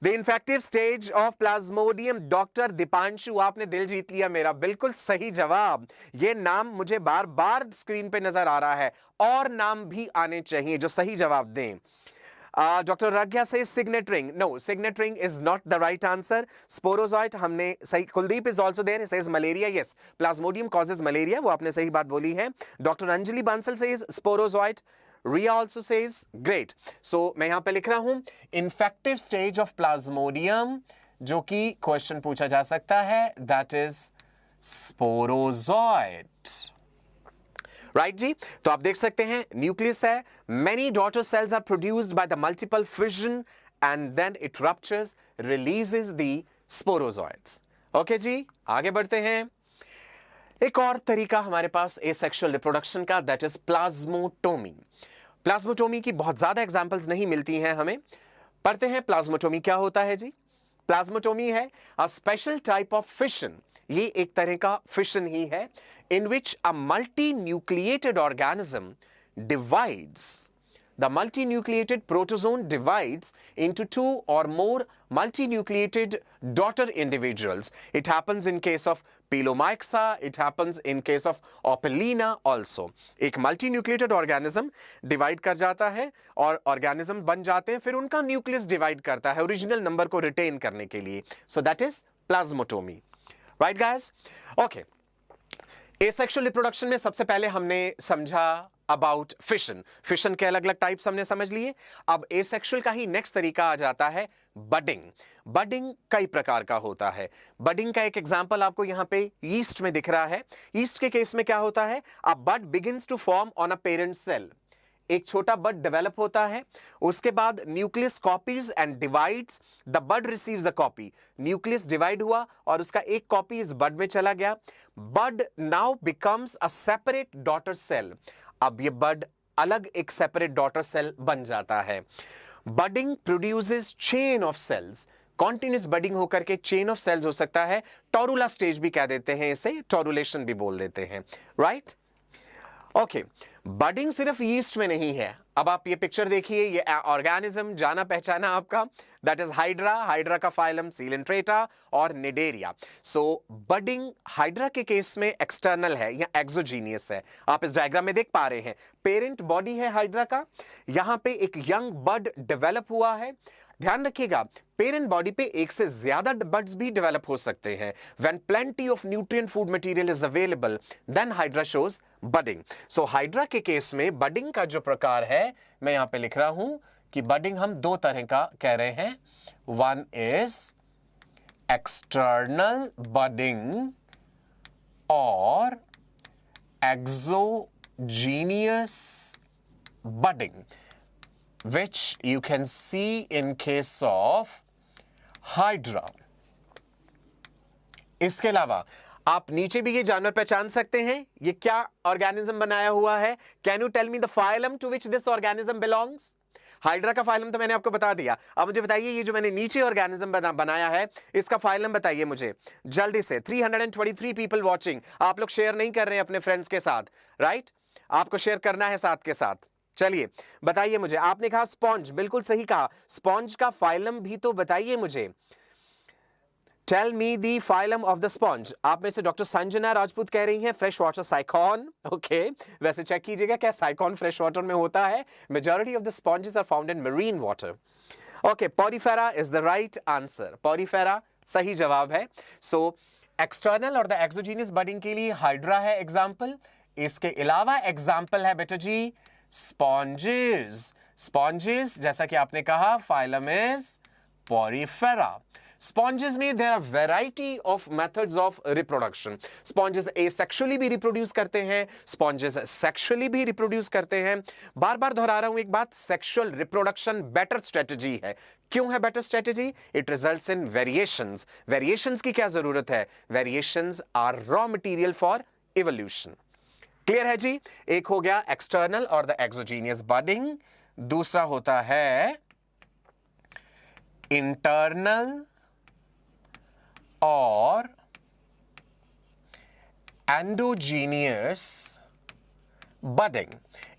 The infective stage of Plasmodium, doctor Deepanshu, आपने दिल जीत लिया मेरा, बिल्कुल सही जवाब। ये नाम मुझे बार बार स्क्रीन पे नजर आ रहा है, और नाम भी आने चाहिए जो सही जवाब दें। डॉक्टर राग्या से signet ring, no signet ring is not the right answer. Sporozoite हमने सही, Kuldeep is also there, says malaria, yes plasmodium causes malaria, वो आपने सही बात बोली है। Doctor Anjali Bansal says sporozoite, Riya also says great. So मैं यहां पे लिख रहा हूं इन्फेक्टिव स्टेज ऑफ प्लाज्मोडियम, जो कि क्वेश्चन पूछा जा सकता है, दैट इज स्पोरोजॉइट। राइट जी, तो आप देख सकते हैं न्यूक्लियस है, many daughter cells are produced by the multiple fission and then it ruptures, releases the sporozoites. Okay जी, आगे बढ़ते हैं। एक और तरीका हमारे पास एसेक्सुअल रिप्रोडक्शन का, दैट इज प्लाज्मोटोमी। प्लाज्मोटोमी की बहुत ज्यादा एग्जांपल्स नहीं मिलती हैं हमें, पढ़ते हैं प्लाज्मोटोमी क्या होता है जी। प्लाज्मोटोमी है a special type of fission, ये एक तरह का फिशन ही है, in which a multinucleated organism divides. The multinucleated protozoan divides into two or more multinucleated daughter individuals. It happens in case of Pelomyxa, it happens in case of Opelina also. एक multinucleated organism divide कर जाता है और organism बन जाते हैं, फिर उनका nucleus divide करता है original number को retain करने के लिए. So that is plasmotomy. Right guys? Okay. Asexual reproduction में सबसे पहले हमने समझा अबाउट फिशन। फिशन के अलग अलग टाइप्स हमने समझ लिए। अब एसेक्सुअल का ही नेक्स्ट तरीका आ जाता है बडिंग। बडिंग कई प्रकार का होता है। बडिंग का एक एग्जांपल आपको यहां पे यीस्ट में दिख रहा है। यीस्ट के केस में क्या होता है, a bud begins to form on a parent cell. एक छोटा बड डेवलप होता है, उसके बाद nucleus copies and divides, the bud receives a copy. Nucleus divide हुआ और उसका एक कॉपी इस बड में चला गया। Bud now becomes a separate daughter cell. अब ये बड अलग एक सेपरेट डॉटर सेल बन जाता है। Budding produces chain of cells. Continuous budding होकर के चेन ऑफ सेल्स हो सकता है। टोरुला स्टेज भी कह देते हैं इसे, टोरुलेशन भी बोल देते हैं, राइट? ओके, बडिंग सिर्फ यीस्ट में नहीं है। अब आप ये पिक्चर देखिए, ये ऑर्गेनिज्म जाना पहचाना आपका, दैट इज हाइड्रा। हाइड्रा का फाइलम सीलेंट्रेटा और निडेरिया। सो बडिंग हाइड्रा के केस में एक्सटर्नल है या एक्सोजीनियस है। आप इस डायग्राम में देख पा रहे हैं, पेरेंट बॉडी है हाइड्रा का, यहां पे एक यंग बड डेवलप हुआ है। ध्यान रखिएगा, पेरेंट बॉडी पे एक से ज्यादा बड्स भी डेवलप हो सकते हैं। When plenty of nutrient food material is available, then hydra shows budding. So hydra के केस में बडिंग का जो प्रकार है, मैं यहां पे लिख रहा हूं कि बडिंग हम दो तरह का कह रहे हैं। वन इज एक्सटर्नल बडिंग और exogenous budding, which you can see in case of hydra. इसके अलावा आप नीचे भी ये जानवर पहचान सकते हैं। ये क्या ऑर्गेनिज्म बनाया हुआ है? Can you tell me the phylum to which this organism belongs? Hydra का फाइलम तो मैंने आपको बता दिया। अब मुझे बताइए, ये जो मैंने नीचे ऑर्गेनिज्म बनाया है, इसका फाइलम बताइए मुझे जल्दी से। 323 पीपल वॉचिंग। आप लोग शेयर नहीं कर रहे हैं अपने फ्रेंड्स के साथ, राइट? आपको शेयर करना है साथ के साथ। चलिए बताइए मुझे। आपने कहा स्पॉन्ज, बिल्कुल सही कहा। स्पॉन्ज का फाइलम भी तो बताइए मुझे। Tell me the phylum of the sponge. आप में से डॉक्टर संजना राजपूत कह रही हैं फ्रेश वाटर साइकॉन। ओके, वैसे चेक कीजिएगा क्या साइकॉन फ्रेश वाटर में होता है। Majority of the sponges are found in marine water. Okay, porifera is the right answer. Porifera सही जवाब है। सो एक्सटर्नल और द एक्सोजीनियस बडिंग के लिए हाइड्रा है एग्जाम्पल। इसके अलावा एग्जाम्पल है बेटा जी स्पॉन्जेस। स्पॉन्जेस जैसा कि आपने कहा, फाइलम इज पॉरीफेरा। स्पॉन्जेस में there are variety of methods of reproduction. Sponges asexually भी रिप्रोड्यूस करते हैं, स्पॉन्जेस सेक्सुअली भी रिप्रोड्यूस करते हैं। बार बार दोहरा रहा हूं एक बात, सेक्सुअल रिप्रोडक्शन बेटर स्ट्रेटजी है। क्यों है better strategy? It results in variations. Variations की क्या जरूरत है? Variations are raw material for evolution. Clear है जी? एक हो गया एक्सटर्नल और द एक्सोजीनियस बडिंग, दूसरा होता है इंटरनल और एंडोजीनियस बडिंग।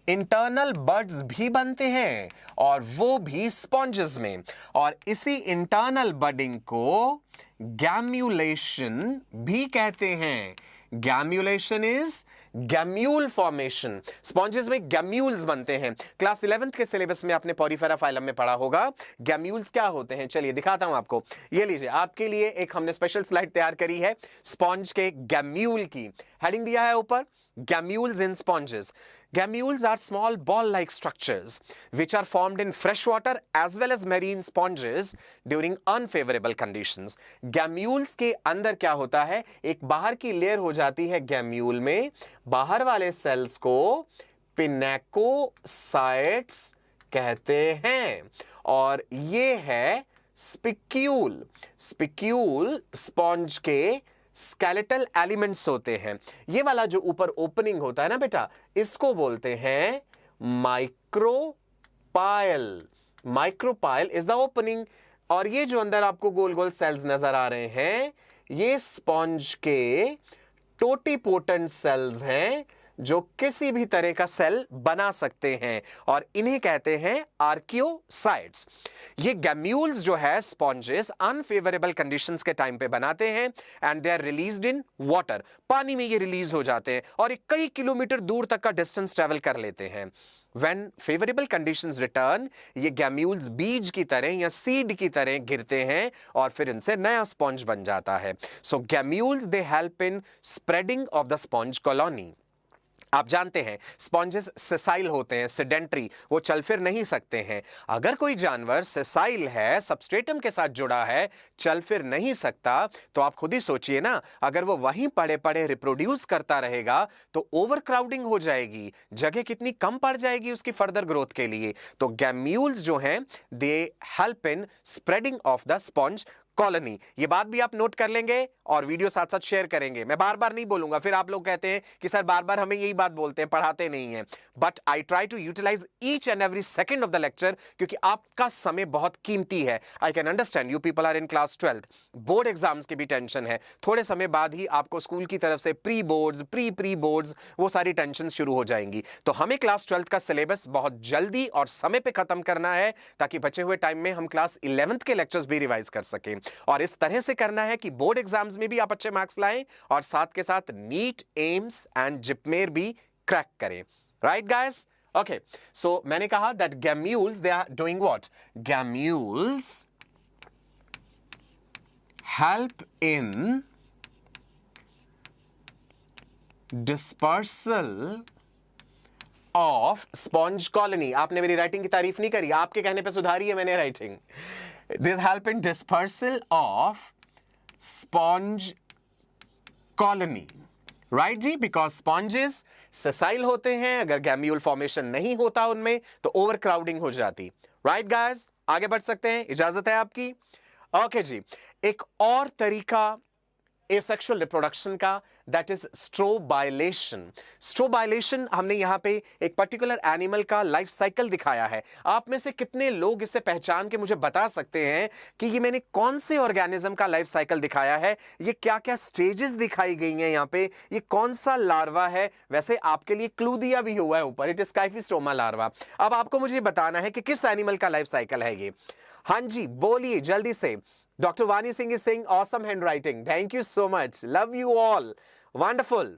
इंटरनल बड्स भी बनते हैं और वो भी स्पॉन्जेस में, और इसी इंटरनल बडिंग को गैम्यूलेशन भी कहते हैं। गैम्यूलेशन इज गैम्यूल फॉर्मेशन। स्पॉन्जेस में गैम्यूल्स बनते हैं। क्लास 11th के सिलेबस में आपने पॉरीफेरा फाइलम में पढ़ा होगा गैम्यूल्स क्या होते हैं। चलिए दिखाता हूं आपको। ये लीजिए, आपके लिए एक हमने स्पेशल स्लाइड तैयार करी है स्पॉन्ज के गैम्यूल की। हेडिंग दिया है ऊपर, gemmules in sponges. Gammules are small ball-like structures which are formed in freshwater as well as marine sponges during unfavorable conditions. Gammules के अंदर क्या होता है? एक बाहर की लेयर हो जाती है गैम्यूल में। बाहर वाले सेल्स को पिनेकोसाइट्स कहते हैं और ये है स्पिक्यूल। स्पिक्यूल स्पॉन्ज के स्केलेटल एलिमेंट्स होते हैं। ये वाला जो ऊपर ओपनिंग होता है ना बेटा, इसको बोलते हैं micropyle. Micropyle is the opening. और ये जो अंदर आपको गोल गोल सेल्स नजर आ रहे हैं, ये स्पॉन्ज के टोटीपोटेंट सेल्स हैं जो किसी भी तरह का सेल बना सकते हैं और इन्हें कहते हैं आर्कियोसाइट्स। ये गैम्यूल्स जो है स्पॉन्जेस अनफेवरेबल कंडीशंस के टाइम पे बनाते हैं and they are released in water. पानी में ये रिलीज हो जाते हैं और ये कई किलोमीटर दूर तक का डिस्टेंस ट्रेवल कर लेते हैं। व्हेन फेवरेबल कंडीशंस रिटर्न, ये गैम्यूल्स बीज की तरह या सीड की तरह गिरते हैं और फिर इनसे नया स्पॉन्ज बन जाता है। So gemmules they help in spreading of the sponge colony. आप जानते हैं स्पॉन्जेस सेसाइल होते हैं, सेडेंटरी, वो चल फिर नहीं सकते हैं। अगर कोई जानवर सेसाइल है, सबस्ट्रेटम के साथ जुड़ा है, चल फिर नहीं सकता, तो आप खुद ही सोचिए ना, अगर वो वहीं पड़े पड़े रिप्रोड्यूस करता रहेगा तो ओवरक्राउडिंग हो जाएगी, जगह कितनी कम पड़ जाएगी उसकी फर्दर ग्रोथ के लिए। तो गैम्यूल्स जो हैं दे help in spreading of the sponge colony. ये बात भी आप नोट कर लेंगे और वीडियो साथ साथ शेयर करेंगे। मैं बार बार नहीं बोलूंगा, फिर आप लोग कहते हैं कि सर बार बार हमें यही बात बोलते हैं, पढ़ाते नहीं हैं। But I try to utilise each and every second of the lecture, क्योंकि आपका समय बहुत कीमती है। I can understand you people are in class 12th, board exams की भी टेंशन है, थोड़े समय बाद ही आपको स्कूल की तरफ से प्री बोर्ड्स, प्री बोर्ड्स, वो सारी टेंशन शुरू हो जाएंगी। तो हमें क्लास 12th का सिलेबस बहुत जल्दी और समय पे खत्म करना है, ताकि बचे हुए टाइम में हम क्लास 11th के लेक्चर्स भी रिवाइज कर सकें। और इस तरह से करना है कि बोर्ड एग्जाम्स में भी आप अच्छे मार्क्स लाएं और साथ के साथ नीट, एम्स एंड जिपमेर भी क्रैक करें। Right guys? ओके, सो मैंने कहा that gemmules they are doing what? Gemmules help in dispersal of sponge colony. आपने मेरी राइटिंग की तारीफ नहीं करी, आपके कहने पे सुधारी है मैंने writing. This help in dispersal of sponge colony, right जी, बिकॉज स्पॉन्जेस सेसाइल होते हैं, अगर गैम्यूल फॉर्मेशन नहीं होता उनमें तो ओवरक्राउडिंग हो जाती। राइट गाइस, आगे बढ़ सकते हैं, इजाजत है आपकी? ओके जी, एक और तरीका एसेक्सुअल रिप्रोडक्शन का, दैट इज स्ट्रोबाइलेशन। स्ट्रोबाइलेशन हमने यहां पे एक पर्टिकुलर एनिमल का लाइफ साइकिल दिखाया है। आप में से कितने लोग इसे पहचान के मुझे बता सकते हैं कि ये मैंने कौन से ऑर्गेनिज्म का लाइफ साइकिल दिखाया है, ये क्या क्या स्टेजेस दिखाई गई हैं यहां पे, ये कौन सा लार्वा है? वैसे आपके लिए क्लू दिया भी हुआ है ऊपर, इट इज स्काइफिस्टोमा लार्वा। अब आपको मुझे बताना है कि किस एनिमल का लाइफ साइकिल है ये। हाँ जी, बोलिए जल्दी से। Dr. Vani Singh is saying awesome handwriting. Thank you so much. Love you all. Wonderful.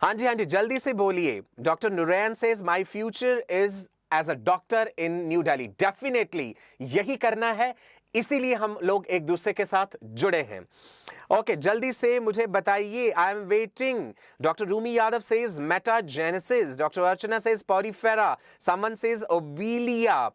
हाँ जी, जल्दी से बोलिए। Dr. Nurain says my future is as a doctor in New Delhi. Definitely यही करना है, इसीलिए हम लोग एक दूसरे के साथ जुड़े हैं। ओके, जल्दी से मुझे बताइए, I am waiting. Doctor Rumi Yadav says metagenesis, doctor Archana says porifera, Saman says obelia,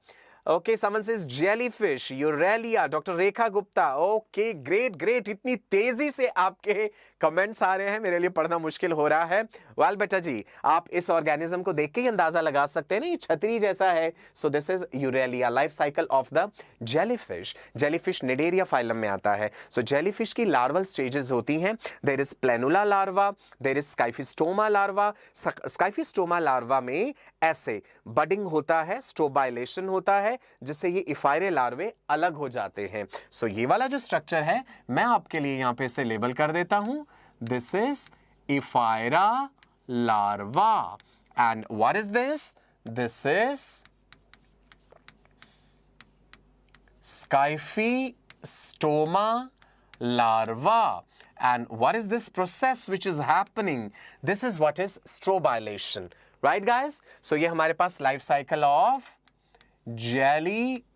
okay, Saman says jellyfish, aurelia, doctor Rekha Gupta. Okay, great, इतनी तेजी से आपके कमेंट्स आ रहे हैं, मेरे लिए पढ़ना मुश्किल हो रहा है। वेल बेटा जी, आप इस ऑर्गेनिज्म को देख के ही अंदाजा लगा सकते हैं ना, ये छतरी जैसा है। So this is aurelia, life cycle of the jellyfish. Jellyfish cnidaria phylum में आता है। सो जेलीफिश की लार्वल स्टेजेस होती हैं। There is planula larva, there is scyphistoma larva. Scyphistoma larva में ऐसे बडिंग होता है, स्ट्रोबाइलेशन होता है, जिससे ये इफायरे लार्वे अलग हो जाते हैं। सो ये वाला जो स्ट्रक्चर है मैं आपके लिए यहां पे इसे लेबल कर देता हूं, this is ephyra larva. And what is this? This is scyphistoma larva. And what is this process which is happening? This is what is strobilation. Right guys? So ये हमारे पास life cycle of jellyfish.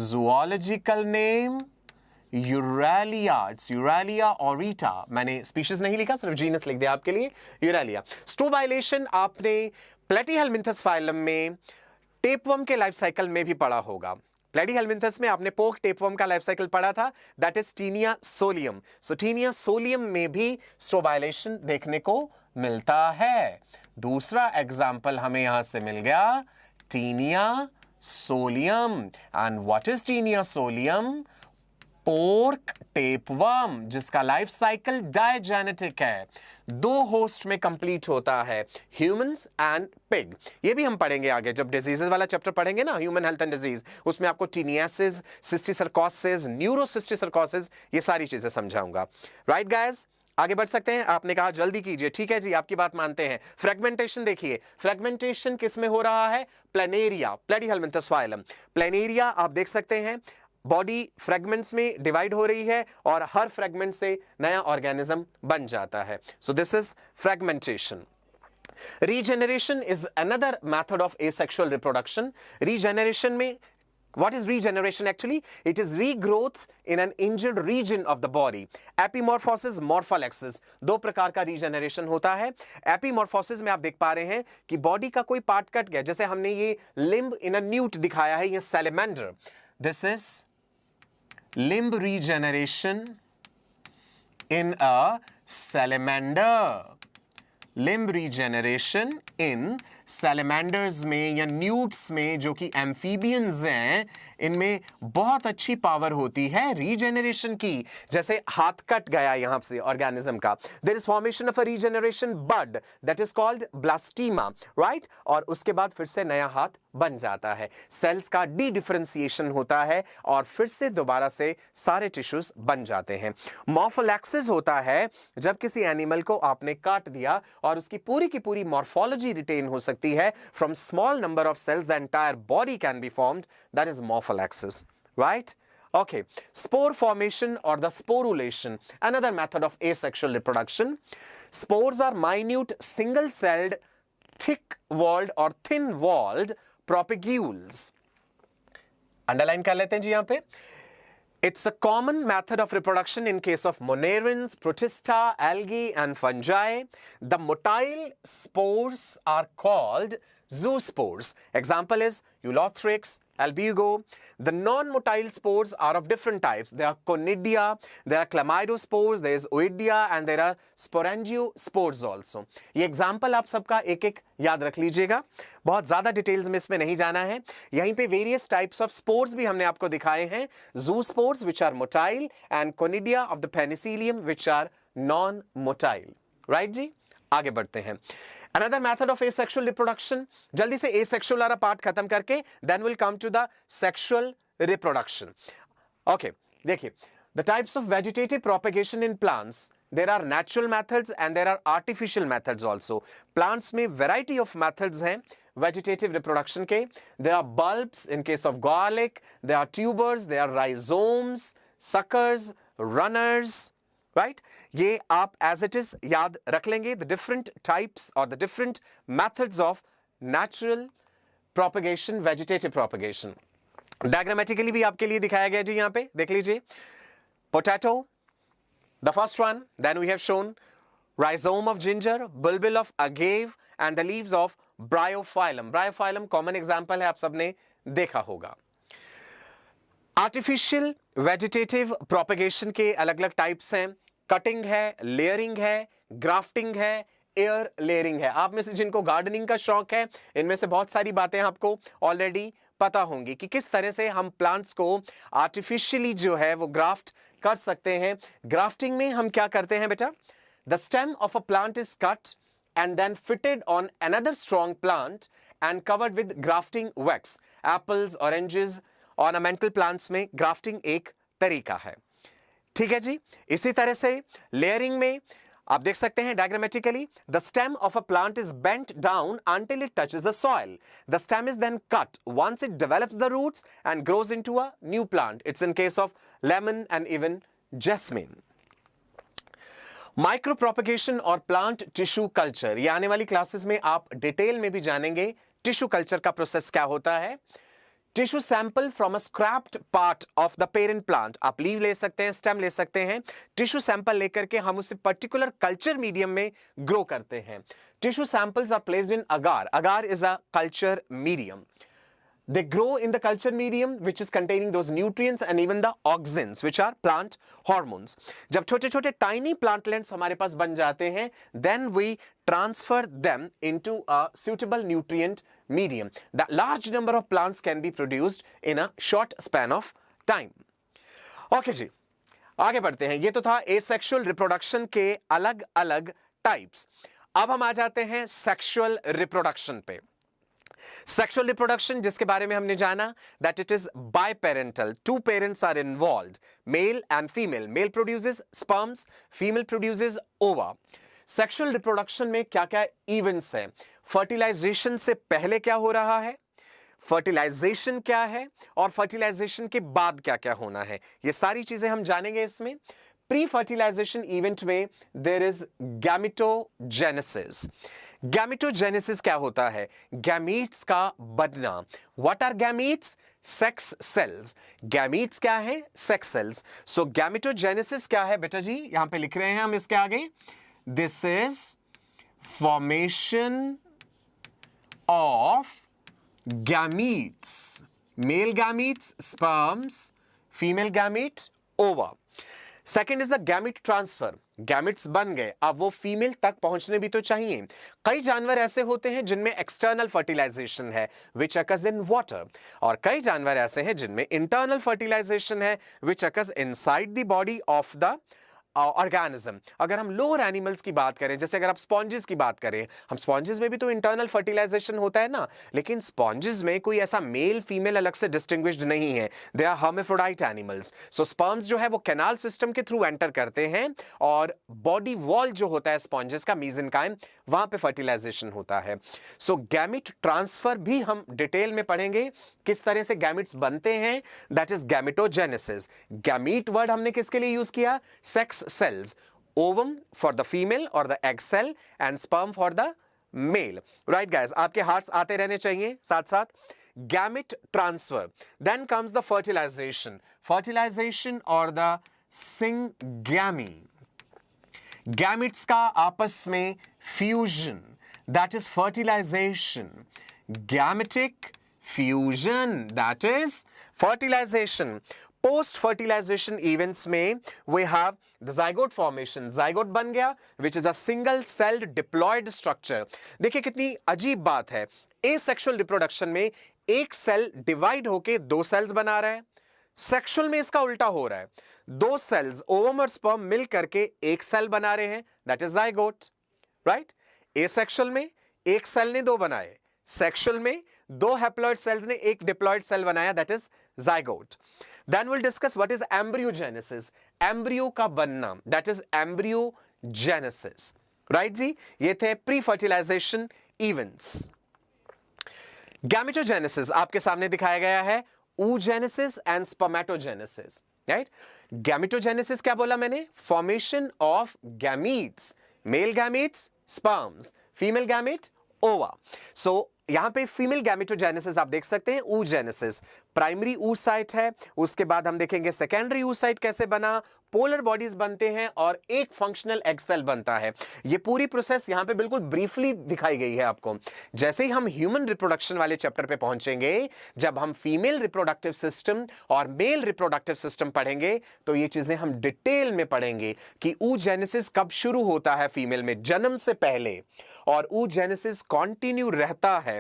Zoological name aurelia, it's aurelia aurita. मैंने species नहीं लिखा, सिर्फ genus लिख दिया आपके लिए, यूरेलिया। स्ट्रोबाइलेशन आपने प्लेटीहेलमिन्थस फाइलम में टेपवर्म के लाइफ साइकिल में भी पढ़ा होगा। प्लेटीहेलमिन्थस में आपने पोक टेपवर्म का लाइफ साइकिल पढ़ा था, that is taenia solium. So taenia solium में भी स्ट्रोबाइलेशन देखने को मिलता है। दूसरा एग्जाम्पल हमें यहां से मिल गया, taenia solium. And what is taenia solium? Pork tapeworm, जिसका लाइफ साइकिल डायजेनेटिक है, दो होस्ट में कंप्लीट होता है, ह्यूमंस एंड पिग। ये भी हम पढ़ेंगे आगे, जब डिजीजेस वाला चैप्टर पढ़ेंगे ना, ह्यूमन हेल्थ एंड डिजीज, उसमें आपको टीनियासिस, सिस्टिसर्कोसिस, न्यूरोसिस्टिसर्कोसिस, ये सारी चीजें समझाऊंगा। राइट गाइस, आगे बढ़ सकते हैं? आपने कहा जल्दी कीजिए, ठीक है जी, आपकी बात मानते हैं। फ्रेगमेंटेशन देखिए, फ्रेगमेंटेशन किस में हो रहा है? Planaria, प्लेटीहेलमिन्थस phylum. प्लेनेरिया आप देख सकते हैं, बॉडी फ्रेगमेंट्स में डिवाइड हो रही है और हर फ्रेगमेंट से नया ऑर्गेनिज्म बन जाता है। So this is fragmentation. Regeneration is another method of asexual reproduction. Regeneration में what is regeneration actually? It is regrowth in an injured region of the body. Epimorphosis, morpholepsis, दो प्रकार का regeneration होता है. Epimorphosis में आप देख पा रहे हैं कि बॉडी का कोई पार्ट कट गया, जैसे हमने ये limb in a newt दिखाया है, ये salamander. This is limb regeneration in a salamander. Limb regeneration in salamanders में या न्यूट्स में जो कि एम्फीबियंस हैं, इनमें बहुत अच्छी पावर होती है रीजेनरेशन की. जैसे हाथ कट गया यहां से ऑर्गेनिज्म का, there is formation of a regeneration bud that is called blastema, right, और उसके बाद फिर से नया हाथ बन जाता है. सेल्स का डी डिफरेंशिएशन होता है और फिर से दोबारा से सारे टिश्यूज बन जाते हैं. मॉर्फोलैक्सिस होता है जब किसी एनिमल को आपने काट दिया और उसकी पूरी की पूरी मॉर्फोलॉजी रिटेन हो सकती है. From small number of cells the entire body can be formed, that is morphallaxis, right. Okay, spore formation or the sporulation, another method of asexual reproduction. Spores are minute single-celled, thick-walled or thin-walled propagules. Underline कर लेते हैं जी यहाँ पे. It's a common method of reproduction in case of monarans, protista, algae and fungi. The motile spores are called zoospores. Example is Eulothrix, albugo. The non-motile spores are of different types. There are conidia, there are chlamydospores, there is oidia and there are sporangiospores also. ये example आप सबका एक एक याद रख लीजिएगा, बहुत ज़्यादा डिटेल्स में इसमें नहीं जाना है. यहीं पे various types of spores भी हमने आपको दिखाए हैं. Zoospores which are motile and conidia of the penicillium which are non-motile. Right जी? आगे बढ़ते हैं. Another method of asexual reproduction, जल्दी से asexual वाला पार्ट खत्म करके then we'll come to the sexual reproduction. Okay, देखिए, the types of vegetative propagation in plants, there are natural methods and there are artificial methods also. Plants में variety of methods हैं vegetative reproduction के. There are bulbs in case of garlic, there are tubers, there are rhizomes, suckers, runners. Right? ये आप as it is याद रख लेंगे, the different types or the different methods of natural propagation, vegetative propagation. Diagrammatically भी आपके लिए दिखाया गया जी यहाँ पे, देख लीजिए. Potato, the first one, then we have shown rhizome of ginger, bulbil of agave and the leaves of bryophyllum. Bryophyllum common example है, आप सबने देखा होगा. आर्टिफिशियल वेजिटेटिव प्रोपेगेशन के अलग अलग टाइप्स हैं. कटिंग है, लेयरिंग है, ग्राफ्टिंग है, एयर लेयरिंग है. आप में से जिनको गार्डनिंग का शौक है, इनमें से बहुत सारी बातें आपको ऑलरेडी पता होंगी कि किस तरह से हम प्लांट्स को आर्टिफिशियली जो है वो ग्राफ्ट कर सकते हैं. ग्राफ्टिंग में हम क्या करते हैं बेटा? The stem of a plant is cut and then fitted on another strong plant and covered with grafting wax. Apples, oranges, ornamental plants में grafting एक तरीका है. ठीक है जी. इसी तरह से layering में आप देख सकते हैं diagrammatically, the stem of a plant is bent down until it touches the soil. The stem is then cut once it develops the roots and grows into a new plant. It's in case of lemon and even jasmine. Micro propagation और plant tissue culture, ये आने वाली classes में आप detail में भी जानेंगे tissue culture का प्रोसेस क्या होता है. Tissue sample from a scraped part of the parent plant, आप लीव ले सकते हैं, स्टेम ले सकते हैं. टिश्यू सैंपल लेकर के हम उसे पर्टिकुलर कल्चर मीडियम में ग्रो करते हैं. Tissue samples are placed in agar. Agar is a culture medium. They grow in the culture medium which is containing those nutrients and even the auxins which are plant hormones. जब छोटे छोटे tiny plantlets हमारे पास बन जाते हैं, then we transfer them into a suitable nutrient medium. The large number of plants can be produced in a short span of time. Okay जी, आगे बढ़ते हैं. ये तो था asexual reproduction के अलग अलग types. अब हम आ जाते हैं sexual reproduction पे. Sexual reproduction जिसके बारे में हमने जाना that it is biparental. Two parents are involved, male and female. Male produces sperms, female produces ova. Sexual reproduction में क्या क्या events हैं? Fertilization से पहले क्या हो रहा है? Fertilization क्या है? और fertilization के बाद क्या क्या होना है? ये सारी चीजें हम जानेंगे इसमें. Pre-fertilization event में there is gametogenesis. गैमेटोजेनेसिस क्या होता है? गैमीट्स का बनना। What are gametes? Sex cells. Gametes क्या है? Sex cells. सो गैमेटोजेनेसिस क्या है बेटा जी? यहां पे लिख रहे हैं हम इसके आगे, this is formation of gametes, male gametes sperms, female gamete ova. Second is the gamete transfer. Gametes बन गए, अब वो फीमेल तक पहुंचने भी तो चाहिए। कई जानवर ऐसे होते हैं जिनमें एक्सटर्नल फर्टिलाइजेशन है विच अकर्स इन वाटर, और कई जानवर ऐसे हैं जिनमें इंटरनल फर्टिलाइजेशन है which occurs inside the body of the organism. अगर हम लोअर एनिमल्स की बात करें, जैसे अगर आप स्पॉन्जेस की बात करें, हम स्पॉन्जेस में भी तो इंटरनल फर्टिलाइजेशन होता है ना, लेकिन स्पॉन्जेस में कोई ऐसा मेल फीमेल अलग से डिस्टिंग्विश्ड नहीं है, they are hermaphrodite animals. So sperms जो है वो कैनाल सिस्टम के थ्रू एंटर करते हैं और बॉडी वॉल जो होता है स्पॉन्जेस का, मीसेंकाइम, वहां पे फर्टिलाइजेशन होता है। सो गैमिट ट्रांसफर भी हम डिटेल में पढ़ेंगे, किस तरह से गैमिट्स बनते हैं, that is gametogenesis. Gamete word हमने किसके लिए यूज किया? Sex cells, ovum for the female or the egg cell and sperm for the male. Right guys, आपके हार्ट्स आते रहने चाहिए साथ साथ। Gamete transfer, then comes the fertilization, fertilization or the syngamy, gametes का आपस में fusion, that is fertilization, gametic fusion, that is fertilization। Post fertilization events में we have the zygote formation, zygote बन गया which is a single celled diploid structure. देखिए कितनी अजीब बात है, एसेक्सुअल रिप्रोडक्शन में एक सेल डिवाइड होके दो सेल्स बना रहा है, सेक्सुअल में इसका उल्टा हो रहा है, दो सेल्स ओवम और स्पर्म मिल करके एक सेल बना रहे हैं, that is zygote, right. Asexual में एक सेल ने दो बनाए, सेक्सुअल में दो हैप्लॉइड सेल्स ने एक डिप्लॉयड सेल बनाया, that is zygote। Then we'll discuss what is embryogenesis, embryo का बनना, that is embryogenesis, right जी? ये थे प्री फर्टिलाइजेशन इवेंट्स। गैमेटोजेनेसिस आपके सामने दिखाया गया है, oogenesis and spermatogenesis, right? Gametogenesis क्या बोला मैंने? Formation of gametes, male gametes sperms, female gamete ओवा। सो यहां पे फीमेल गैमेटोजेनेसिस आप देख सकते हैं, oogenesis, प्राइमरी oocyte है, उसके बाद हम देखेंगे सेकेंडरी oocyte कैसे बना, पोलर बॉडीज बनते हैं और एक फंक्शनल एग सेल बनता है। ये पूरी प्रोसेस यहां पे बिल्कुल ब्रीफली दिखाई गई है आपको। जैसे ही हम ह्यूमन रिप्रोडक्शन वाले चैप्टर पे पहुंचेंगे, जब हम फीमेल रिप्रोडक्टिव सिस्टम और मेल रिप्रोडक्टिव सिस्टम पढ़ेंगे, तो ये चीजें हम डिटेल में पढ़ेंगे कि oogenesis कब शुरू होता है फीमेल में, जन्म से पहले, और oogenesis कंटिन्यू रहता है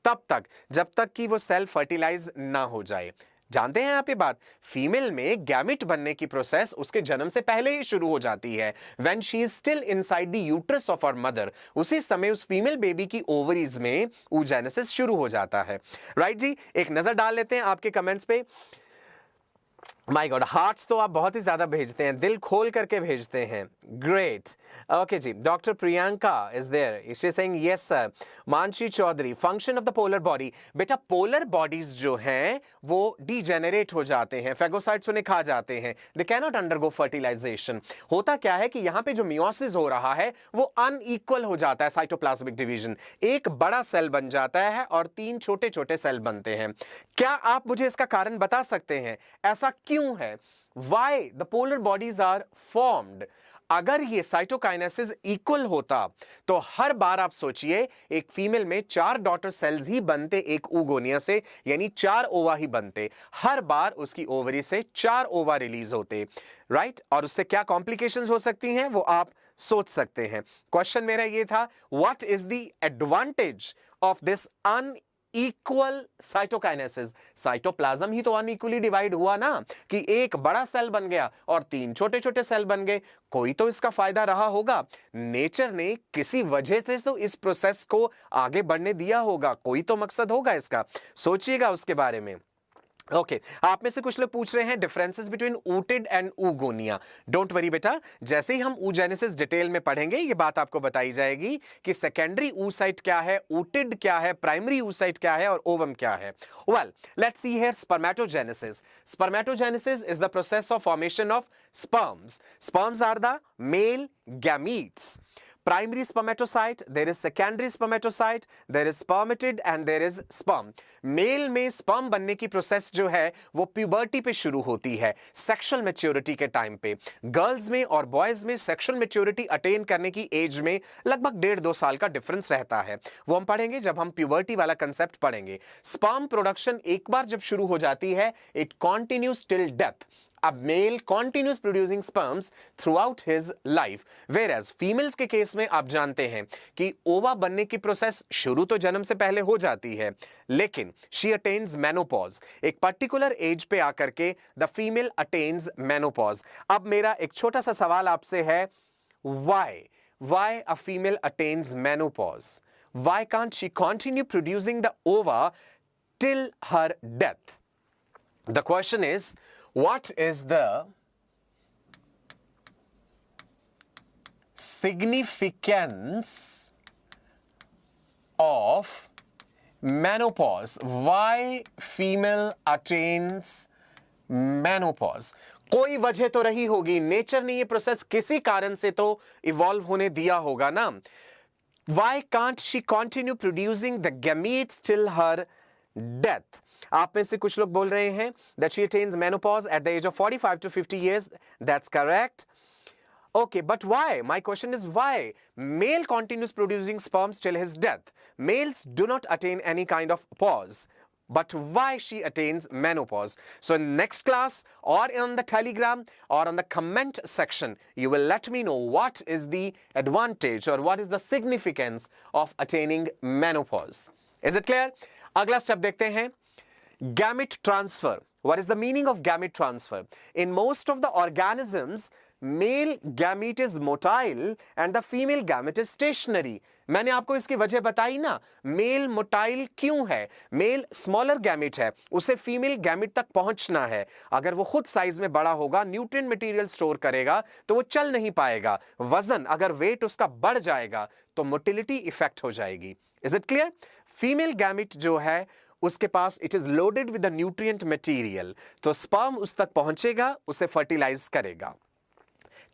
तब तक जब तक कि वो सेल फर्टिलाइज ना हो जाए। जानते हैं आप ये बात? फीमेल में गैमिट बनने की प्रोसेस उसके जन्म से पहले ही शुरू हो जाती है, when she is still inside the uterus of her mother. उसी समय उस फीमेल बेबी की ओवरीज में oogenesis शुरू हो जाता है, राइट जी। एक नजर डाल लेते हैं आपके कमेंट्स पे। माय गॉड, हार्ट्स तो आप बहुत ही ज्यादा भेजते हैं, दिल खोल करके भेजते हैं, ग्रेट। ओके जी, doctor Priyanka is there, she is saying yes sir. Mansi Chaudhary, function of the polar body, बेटा पोलर बॉडीज जो हैं वो डीजेनरेट हो जाते हैं, फेगोसाइट्स उन्हें खा जाते हैं, they can not undergo fertilisation. होता क्या है कि यहां पे जो मियोसिस हो रहा है वो अनइक्वल हो जाता है, साइटोप्लाज्मिक डिवीजन, एक बड़ा सेल बन जाता है और तीन छोटे छोटे सेल बनते हैं। क्या आप मुझे इसका कारण बता सकते हैं, ऐसा क्यों है? Why the polar bodies are formed? अगर ये साइटोकाइनेसिस इक्वल होता तो हर बार आप सोचिए एक फीमेल में 4 डॉटर सेल्स ही बनते एक oogonia से, यानी 4 ओवा ही बनते, हर बार उसकी ओवरी से 4 ओवा रिलीज होते, राइट। और उससे क्या कॉम्प्लिकेशंस हो सकती हैं वो आप सोच सकते हैं। क्वेश्चन मेरा ये था, what is the advantage of this equal cytokinesis? Cytoplasm ही तो अनइक्वली डिवाइड हुआ ना, कि एक बड़ा सेल बन गया और 3 छोटे छोटे सेल बन गए, कोई तो इसका फायदा रहा होगा। नेचर ने किसी वजह से तो इस प्रोसेस को आगे बढ़ने दिया होगा, कोई तो मकसद होगा इसका, सोचिएगा उसके बारे में। ओके, आप में से कुछ लोग पूछ रहे हैं differences between ooted and oogonia। Don't worry बेटा, जैसे ही हम oogenesis डिटेल में पढ़ेंगे ये बात आपको बताई जाएगी कि सेकेंडरी oocyte क्या है, ooted क्या है, प्राइमरी oocyte क्या है और ओवम क्या है। Well, let's see here spermatogenesis. Spermatogenesis is the process of formation of sperms. Sperms are the male gametes. primary spermatocyte, there is secondary spermatocyte, there is spermatid and there is sperm. Male में sperm बनने की process जो है वो puberty पे शुरू होती है, सेक्सुअल मैच्योरिटी के टाइम पे. गर्ल्स में और बॉयज में सेक्सुअल मैच्योरिटी अटेन करने की एज में लगभग 1.5-2 साल का डिफरेंस रहता है. वो हम पढ़ेंगे जब हम प्यूबर्टी वाला कंसेप्ट पढ़ेंगे. स्पर्म प्रोडक्शन एक बार जब शुरू हो जाती है, it continues till death. A male continues producing sperms throughout his life, whereas females के केस में आप जानते हैं कि ओवा बनने की प्रोसेस शुरू तो जन्म से पहले हो जाती है, लेकिन she attains menopause. एक पर्टिकुलर एज पे आकर के the female attains menopause. अब मेरा एक छोटा सा सवाल आपसे है, why a female attains menopause? Why can't she continue producing the ova till her death? The question is, what is the significance of menopause? Why female attains menopause? कोई वजह तो रही होगी, नेचर ने ये प्रोसेस किसी कारण से तो इवॉल्व होने दिया होगा ना. Why can't she continue producing the gametes till her death? आप में से कुछ लोग बोल रहे हैं that she attains menopause at the age of 45 to 50 years. That's correct. Okay, but why? My question is why? Male continues producing sperms till his death. Males do not attain any kind of pause. But why she attains menopause? So in next class or on the Telegram or on the comment section, you will let me know what is the advantage or what is the significance of attaining menopause. Is it clear? अगला step देखते हैं. Gamete transfer. What is the meaning of gamete transfer? In most of the organisms, male gamete is motile and the female gamete is stationary. मैंने आपको इसकी वजह बताई ना. Mail motile क्यों है? मेल स्मॉलर गैमेट है, उसे फीमेल गैमेट तक पहुंचना है. अगर वो खुद साइज में बड़ा होगा, न्यूट्रिएंट मटेरियल स्टोर करेगा, तो वो चल नहीं पाएगा. वजन, अगर वेट उसका बढ़ जाएगा तो मोटिलिटी इफेक्ट हो जाएगी. Is it clear? Female gamete जो है उसके पास it is loaded with the nutrient material, तो स्पर्म उस तक पहुंचेगा, उसे फर्टिलाइज करेगा.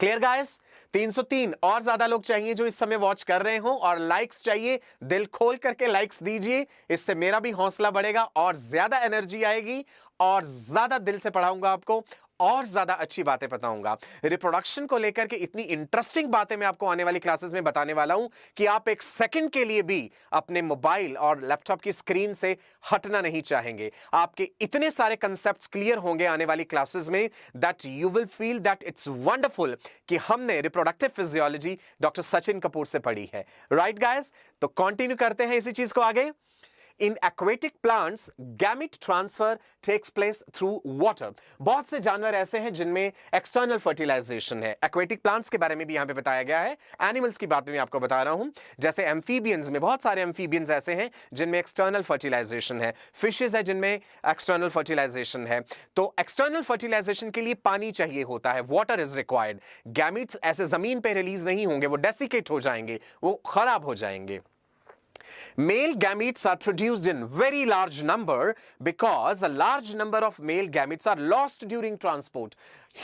Clear guys? 303 और ज्यादा लोग चाहिए जो इस समय वॉच कर रहे हो, और लाइक्स चाहिए. दिल खोल करके लाइक्स दीजिए, इससे मेरा भी हौसला बढ़ेगा और ज्यादा एनर्जी आएगी और ज्यादा दिल से पढ़ाऊंगा आपको और ज्यादा अच्छी बातें बताऊंगा. रिप्रोडक्शन को लेकर के इतनी इंटरेस्टिंग बातें मैं आपको आने वाली क्लासेस में बताने वाला हूं कि आप एक सेकंड के लिए भी अपने मोबाइल और लैपटॉप की स्क्रीन से हटना नहीं चाहेंगे. आपके इतने सारे कंसेप्ट्स क्लियर होंगे आने वाली क्लासेस में that you will feel that it's wonderful कि हमने reproductive physiology doctor Sachin Kapoor से पढ़ी है. Right guys? तो कंटिन्यू करते हैं इसी चीज को आगे. In aquatic plants, gamete transfer takes place through water. बहुत से जानवर ऐसे हैं जिनमें एक्सटर्नल फर्टिलाइजेशन है. एक्वेटिक प्लांट्स के बारे में भी यहां पे बताया गया है. एनिमल्स की बात में आपको बता रहा हूं, जैसे एम्फीबियंस में बहुत सारे एम्फीबियंस ऐसे हैं जिनमें एक्सटर्नल फर्टिलाइजेशन है. फिशेस है जिनमें एक्सटर्नल फर्टिलाइजेशन है. तो एक्सटर्नल फर्टिलाइजेशन के लिए पानी चाहिए होता है, वाटर इज रिक्वायर्ड. गैमेट्स ऐसे जमीन पे रिलीज नहीं होंगे, वो डेसिकेट हो जाएंगे, वो खराब हो जाएंगे. Male gametes are produced in very large number because a large number of male gametes are lost during transport.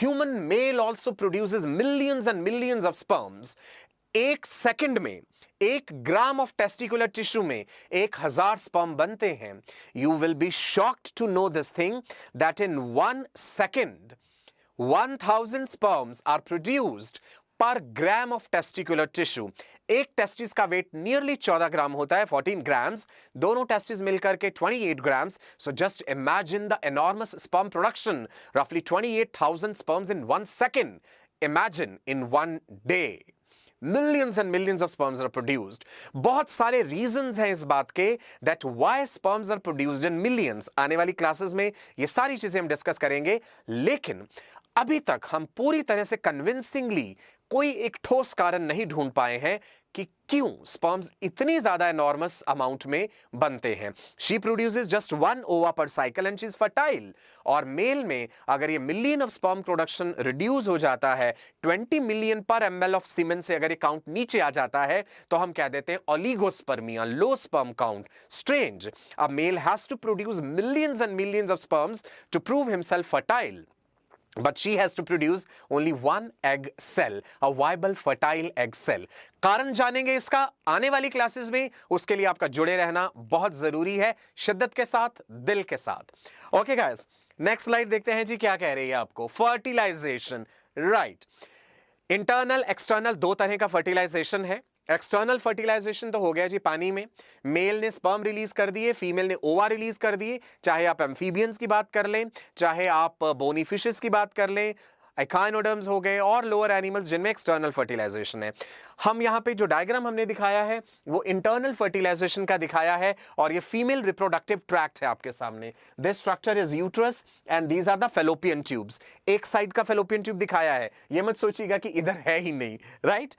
Human male also produces millions and millions of sperms. एक सेकंड में 1 ग्राम ऑफ टेस्टिकुलर टिश्यू में 1000 sperm बनते हैं. You will be shocked to know this thing that in 1 second 1000 sperms are produced पर gram of testicular tissue. एक testis का wait nearly 14 ग्राम होता है, 14 ग्राम्स. दोनों टेस्टिस मिलकर के 28 grams. So just imagine the enormous sperm production, रफली 28,000 sperms in 1 second. Imagine in 1 day millions and millions of sperms are produced. बहुत सारे reasons हैं इस बात के that why sperms are produced in millions. आने वाली क्लासेस में ये सारी चीजें हम डिस्कस करेंगे, लेकिन अभी तक हम पूरी तरह से कन्विंसिंगली कोई एक ठोस कारण नहीं ढूंढ पाए हैं कि क्यों स्पर्म्स इतनी ज्यादा एनॉर्मस अमाउंट में बनते हैं. शी प्रोड्यूसेस जस्ट 1 ओवा पर cycle and she is fertile. और मेल में अगर ये million of sperm production reduce हो जाता है, 20 मिलियन पर ml ऑफ सीमेन से अगर ये काउंट नीचे आ जाता है, तो हम कह देते हैं oligospermia, low sperm count. Strange. A male has to produce millions and millions of sperms to prove himself fertile. but she has to produce only one egg cell, a viable fertile egg cell. कारण जानेंगे इसका आने वाली classes में, उसके लिए आपका जुड़े रहना बहुत जरूरी है, शिद्दत के साथ, दिल के साथ. ओके गाइस, नेक्स्ट स्लाइड देखते हैं जी, क्या कह रही है आपको. Fertilisation, right. इंटरनल एक्सटर्नल दो तरह का फर्टिलाइजेशन है. एक्सटर्नल फर्टिलाइजेशन तो हो गया जी पानी में, मेल ने स्पर्म रिलीज कर दिए, फीमेल ने ओवा रिलीज कर दिए. चाहे आप एम्फीबियंस की बात कर लें, चाहे आप बोनी फिशेस की बात कर लें, एकाइनोडर्म्स हो गए और लोअर एनिमल्स जिनमें एक्सटर्नल फर्टिलाइजेशन है. हम यहाँ पे जो डायग्राम हमने दिखाया है वो इंटरनल फर्टिलाइजेशन का दिखाया है, और ये फीमेल रिप्रोडक्टिव ट्रैक्ट है आपके सामने. This structure is uterus and these are the fallopian tubes. एक साइड का फेलोपियन ट्यूब दिखाया है, ये मत सोचिएगा कि इधर है ही नहीं, राइट.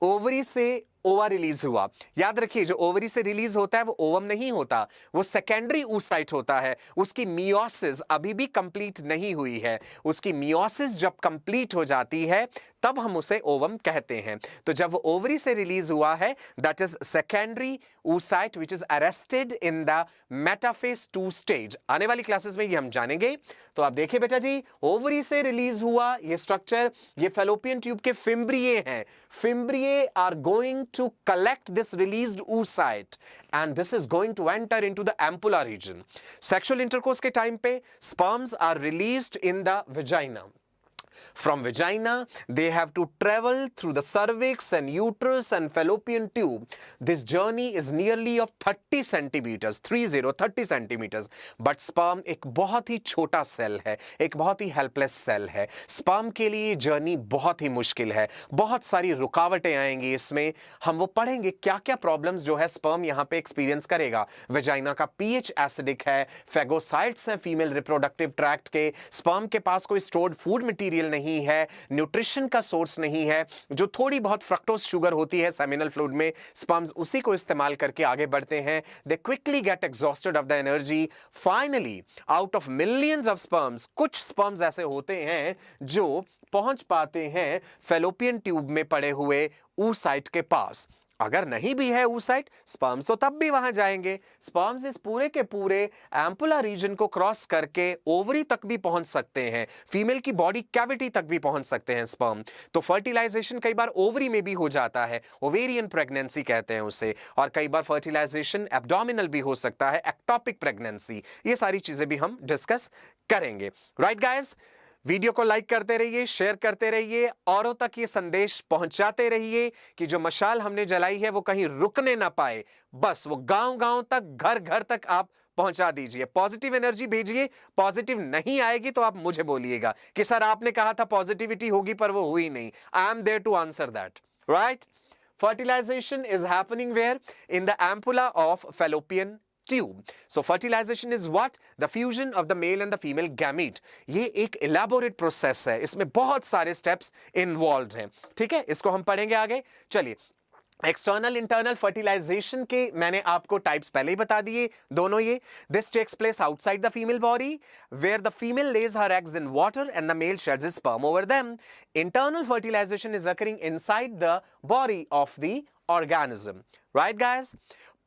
ओवरी से ओवा रिलीज हुआ. याद रखिए, जो ओवरी से रिलीज होता है वो ओवम नहीं होता, वो सेकेंडरी oocyte होता है. उसकी मियोसिस अभी भी कंप्लीट नहीं हुई है. उसकी मियोसिस जब कंप्लीट हो जाती है तब हम उसे ओवम कहते हैं. तो जब वो ओवरी से रिलीज हुआ है, that is secondary oocyte which is arrested in the metaphase 2 stage. आने वाली क्लासेस में ये हम जानेंगे. तो आप देखिए बेटा जी, ओवरी से रिलीज हुआ ये स्ट्रक्चर, ये फेलोपियन ट्यूब के फिम्ब्रिये हैं. Fimbriae are going to collect this released oocyte and this is going to enter into the ampulla region. Sexual intercourse के time पे sperms are released in the vagina. From vagina, they have to travel through the cervix and uterus and fallopian tube. This journey is nearly of 30 centimeters, 30 centimeters. But sperm एक बहुत ही छोटा cell है, एक बहुत ही helpless cell है. Sperm के लिए journey बहुत ही मुश्किल है, बहुत सारी रुकावटें आएंगी इसमें. हम वो पढ़ेंगे क्या क्या प्रॉब्लम्स जो है स्पर्म यहाँ पे एक्सपीरियंस करेगा. वेजाइना का पीएच एसिडिक है, फेगोसाइट्स हैं फीमेल रिप्रोडक्टिव ट्रैक्ट के, स्पर्म के पास कोई स्टोर्ड फूड मटीरियल नहीं है, न्यूट्रिशन का सोर्स नहीं है. जो थोड़ी बहुत फ्रक्टोज शुगर होती है सेमिनल फ्लूइड में, स्पर्म्स उसी को इस्तेमाल करके आगे बढ़ते हैं. दे quickly get exhausted of the energy. Finally out of millions of sperms, कुछ स्पर्म्स ऐसे होते हैं जो पहुंच पाते हैं फेलोपियन ट्यूब में पड़े हुए oocyte के पास. अगर नहीं भी है oocyte, स्पर्म्स तो तब भी वहां जाएंगे. स्पर्म्स इस पूरे के पूरे एम्पुला रीजन को क्रॉस करके ओवरी तक भी पहुंच सकते हैं, फीमेल की बॉडी कैविटी तक भी पहुंच सकते हैं स्पर्म. तो फर्टिलाइजेशन कई बार ओवरी में भी हो जाता है, ओवेरियन प्रेगनेंसी कहते हैं उसे. और कई बार फर्टिलाइजेशन एब्डोमिनल भी हो सकता है, एक्टोपिक प्रेगनेंसी. ये सारी चीजें भी हम डिस्कस करेंगे. राइट गाइस, वीडियो को लाइक करते रहिए, शेयर करते रहिए, औरों तक ये संदेश पहुंचाते रहिए कि जो मशाल हमने जलाई है वो कहीं रुकने ना पाए. बस वो गांव-गांव तक, घर-घर तक आप पहुंचा दीजिए. पॉजिटिव एनर्जी भेजिए. पॉजिटिव नहीं आएगी तो आप मुझे बोलिएगा कि सर आपने कहा था पॉजिटिविटी होगी पर वो हुई नहीं. I am there to answer that. Right. Fertilization is happening where? In the ampulla of fallopian tube. So fertilization is what? The fusion of the male and the female gamete. ये एक elaborate process है, इसमें बहुत सारे steps involved हैं. ठीक है, इसको हम पढ़ेंगे आगे. चलिए, एक्सटर्नल इंटरनल फर्टिलाइजेशन के मैंने आपको टाइप्स पहले ही बता दिए दोनों. ये this takes place outside the female body where the female lays her eggs in water and the male sheds his sperm over them. Internal fertilisation is occurring inside the body of the organism. Right guys.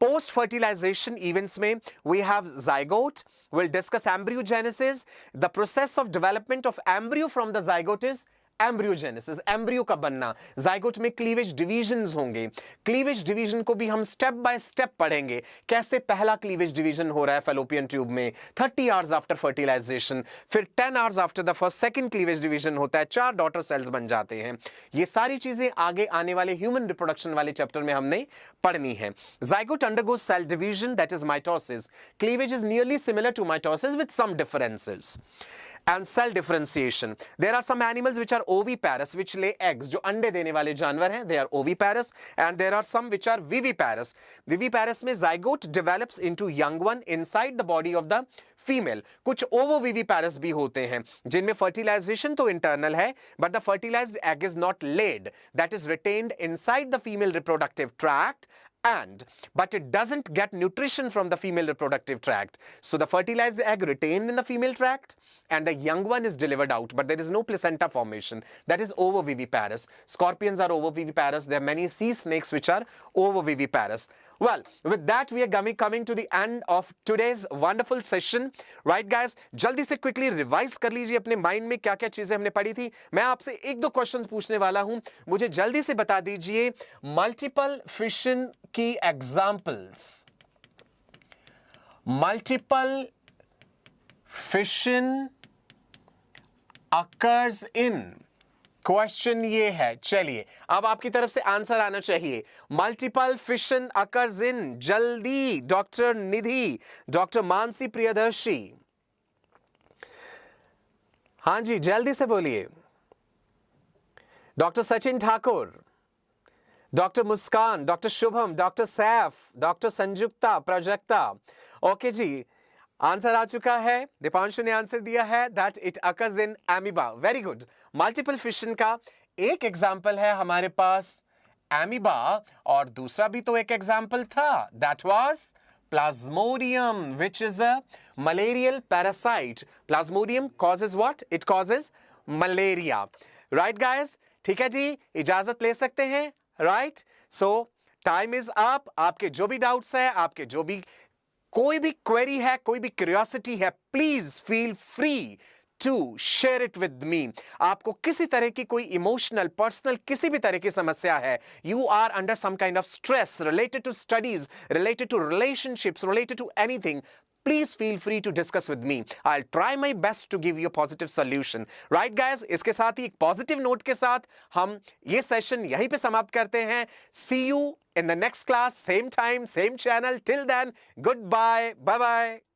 Post fertilization events में we have zygote. We'll discuss embryogenesis. The process of development of embryo from the zygote is embryogenesis, embryo का बनना. Zygote में cleavage divisions होंगे. Cleavage division को भी हम step by step पढ़ेंगे. कैसे पहला क्लीवेज डिवीजन हो रहा है फेलोपियन ट्यूब में 30 आवर्स आफ्टर फर्टिलाइजेशन, फिर 10 hours after the first second cleavage division होता है, 4 डॉटर सेल्स बन जाते हैं. ये सारी चीजें आगे आने वाले ह्यूमन रिप्रोडक्शन वाले चैप्टर में हमने पढ़नी है. Zygote undergoes cell division, that is mitosis. Cleavage is nearly similar to mitosis with some differences. And cell differentiation. There are some animals which are oviparous, which lay eggs. जो अंडे देने वाले जानवर हैं, they are oviparous. And there are some which are viviparous. Viviparous में zygote develops into young one inside the body of the female. कुछ ovoviviparous भी होते हैं जिनमें fertilization तो internal है, but the fertilized egg is not laid. That is retained inside the female reproductive tract. But it doesn't get nutrition from the female reproductive tract. So the fertilized egg retained in the female tract and the young one is delivered out, but there is no placenta formation. That is ovoviviparous. Scorpions are ovoviviparous. There are many sea snakes which are ovoviviparous. Well, with that we are coming to the end of today's wonderful session. Right guys, जल्दी से quickly revise कर लीजिए अपने mind में क्या क्या चीजें हमने पढ़ी थी. मैं आपसे एक दो questions पूछने वाला हूं, मुझे जल्दी से बता दीजिए multiple fission की examples. Multiple fission occurs in, question ये है. चलिए अब आपकी तरफ से आंसर आना चाहिए. Multiple fission occurs in. जल्दी डॉक्टर निधि, डॉक्टर मानसी प्रियदर्शी, हाँ जी जल्दी से बोलिए. Doctor Sachin Thakur, doctor Muskan, doctor Shubham, doctor Saif, doctor Sanjukta, Prajakta. Okay जी, आंसर आ चुका है. दीपांशु ने आंसर दिया है that it occurs in amoeba. Very good. Multiple fission का एक एग्जाम्पल है हमारे पास एमीबा, और दूसरा भी तो एक एग्जाम्पल था, that was Plasmodium, which is a malarial parasite. Plasmodium causes what? It causes malaria. Right guys, ठीक है जी, इजाजत ले सकते हैं. Right, so time is up. आपके जो भी डाउट्स है, आपके जो भी कोई भी क्वेरी है, कोई भी क्यूरियोसिटी है, please feel free to share it with me. आपको किसी तरह की कोई इमोशनल, पर्सनल किसी भी तरह की समस्या है, you are under some kind of stress related to studies, related to relationships, related to anything, please feel free to discuss with me. I'll try my best to give you a positive solution. Right guys, इसके साथ ही एक positive note के साथ हम ये session यहीं पे समाप्त करते हैं. See you in the next class, same time, same channel. Till then, goodbye, bye bye.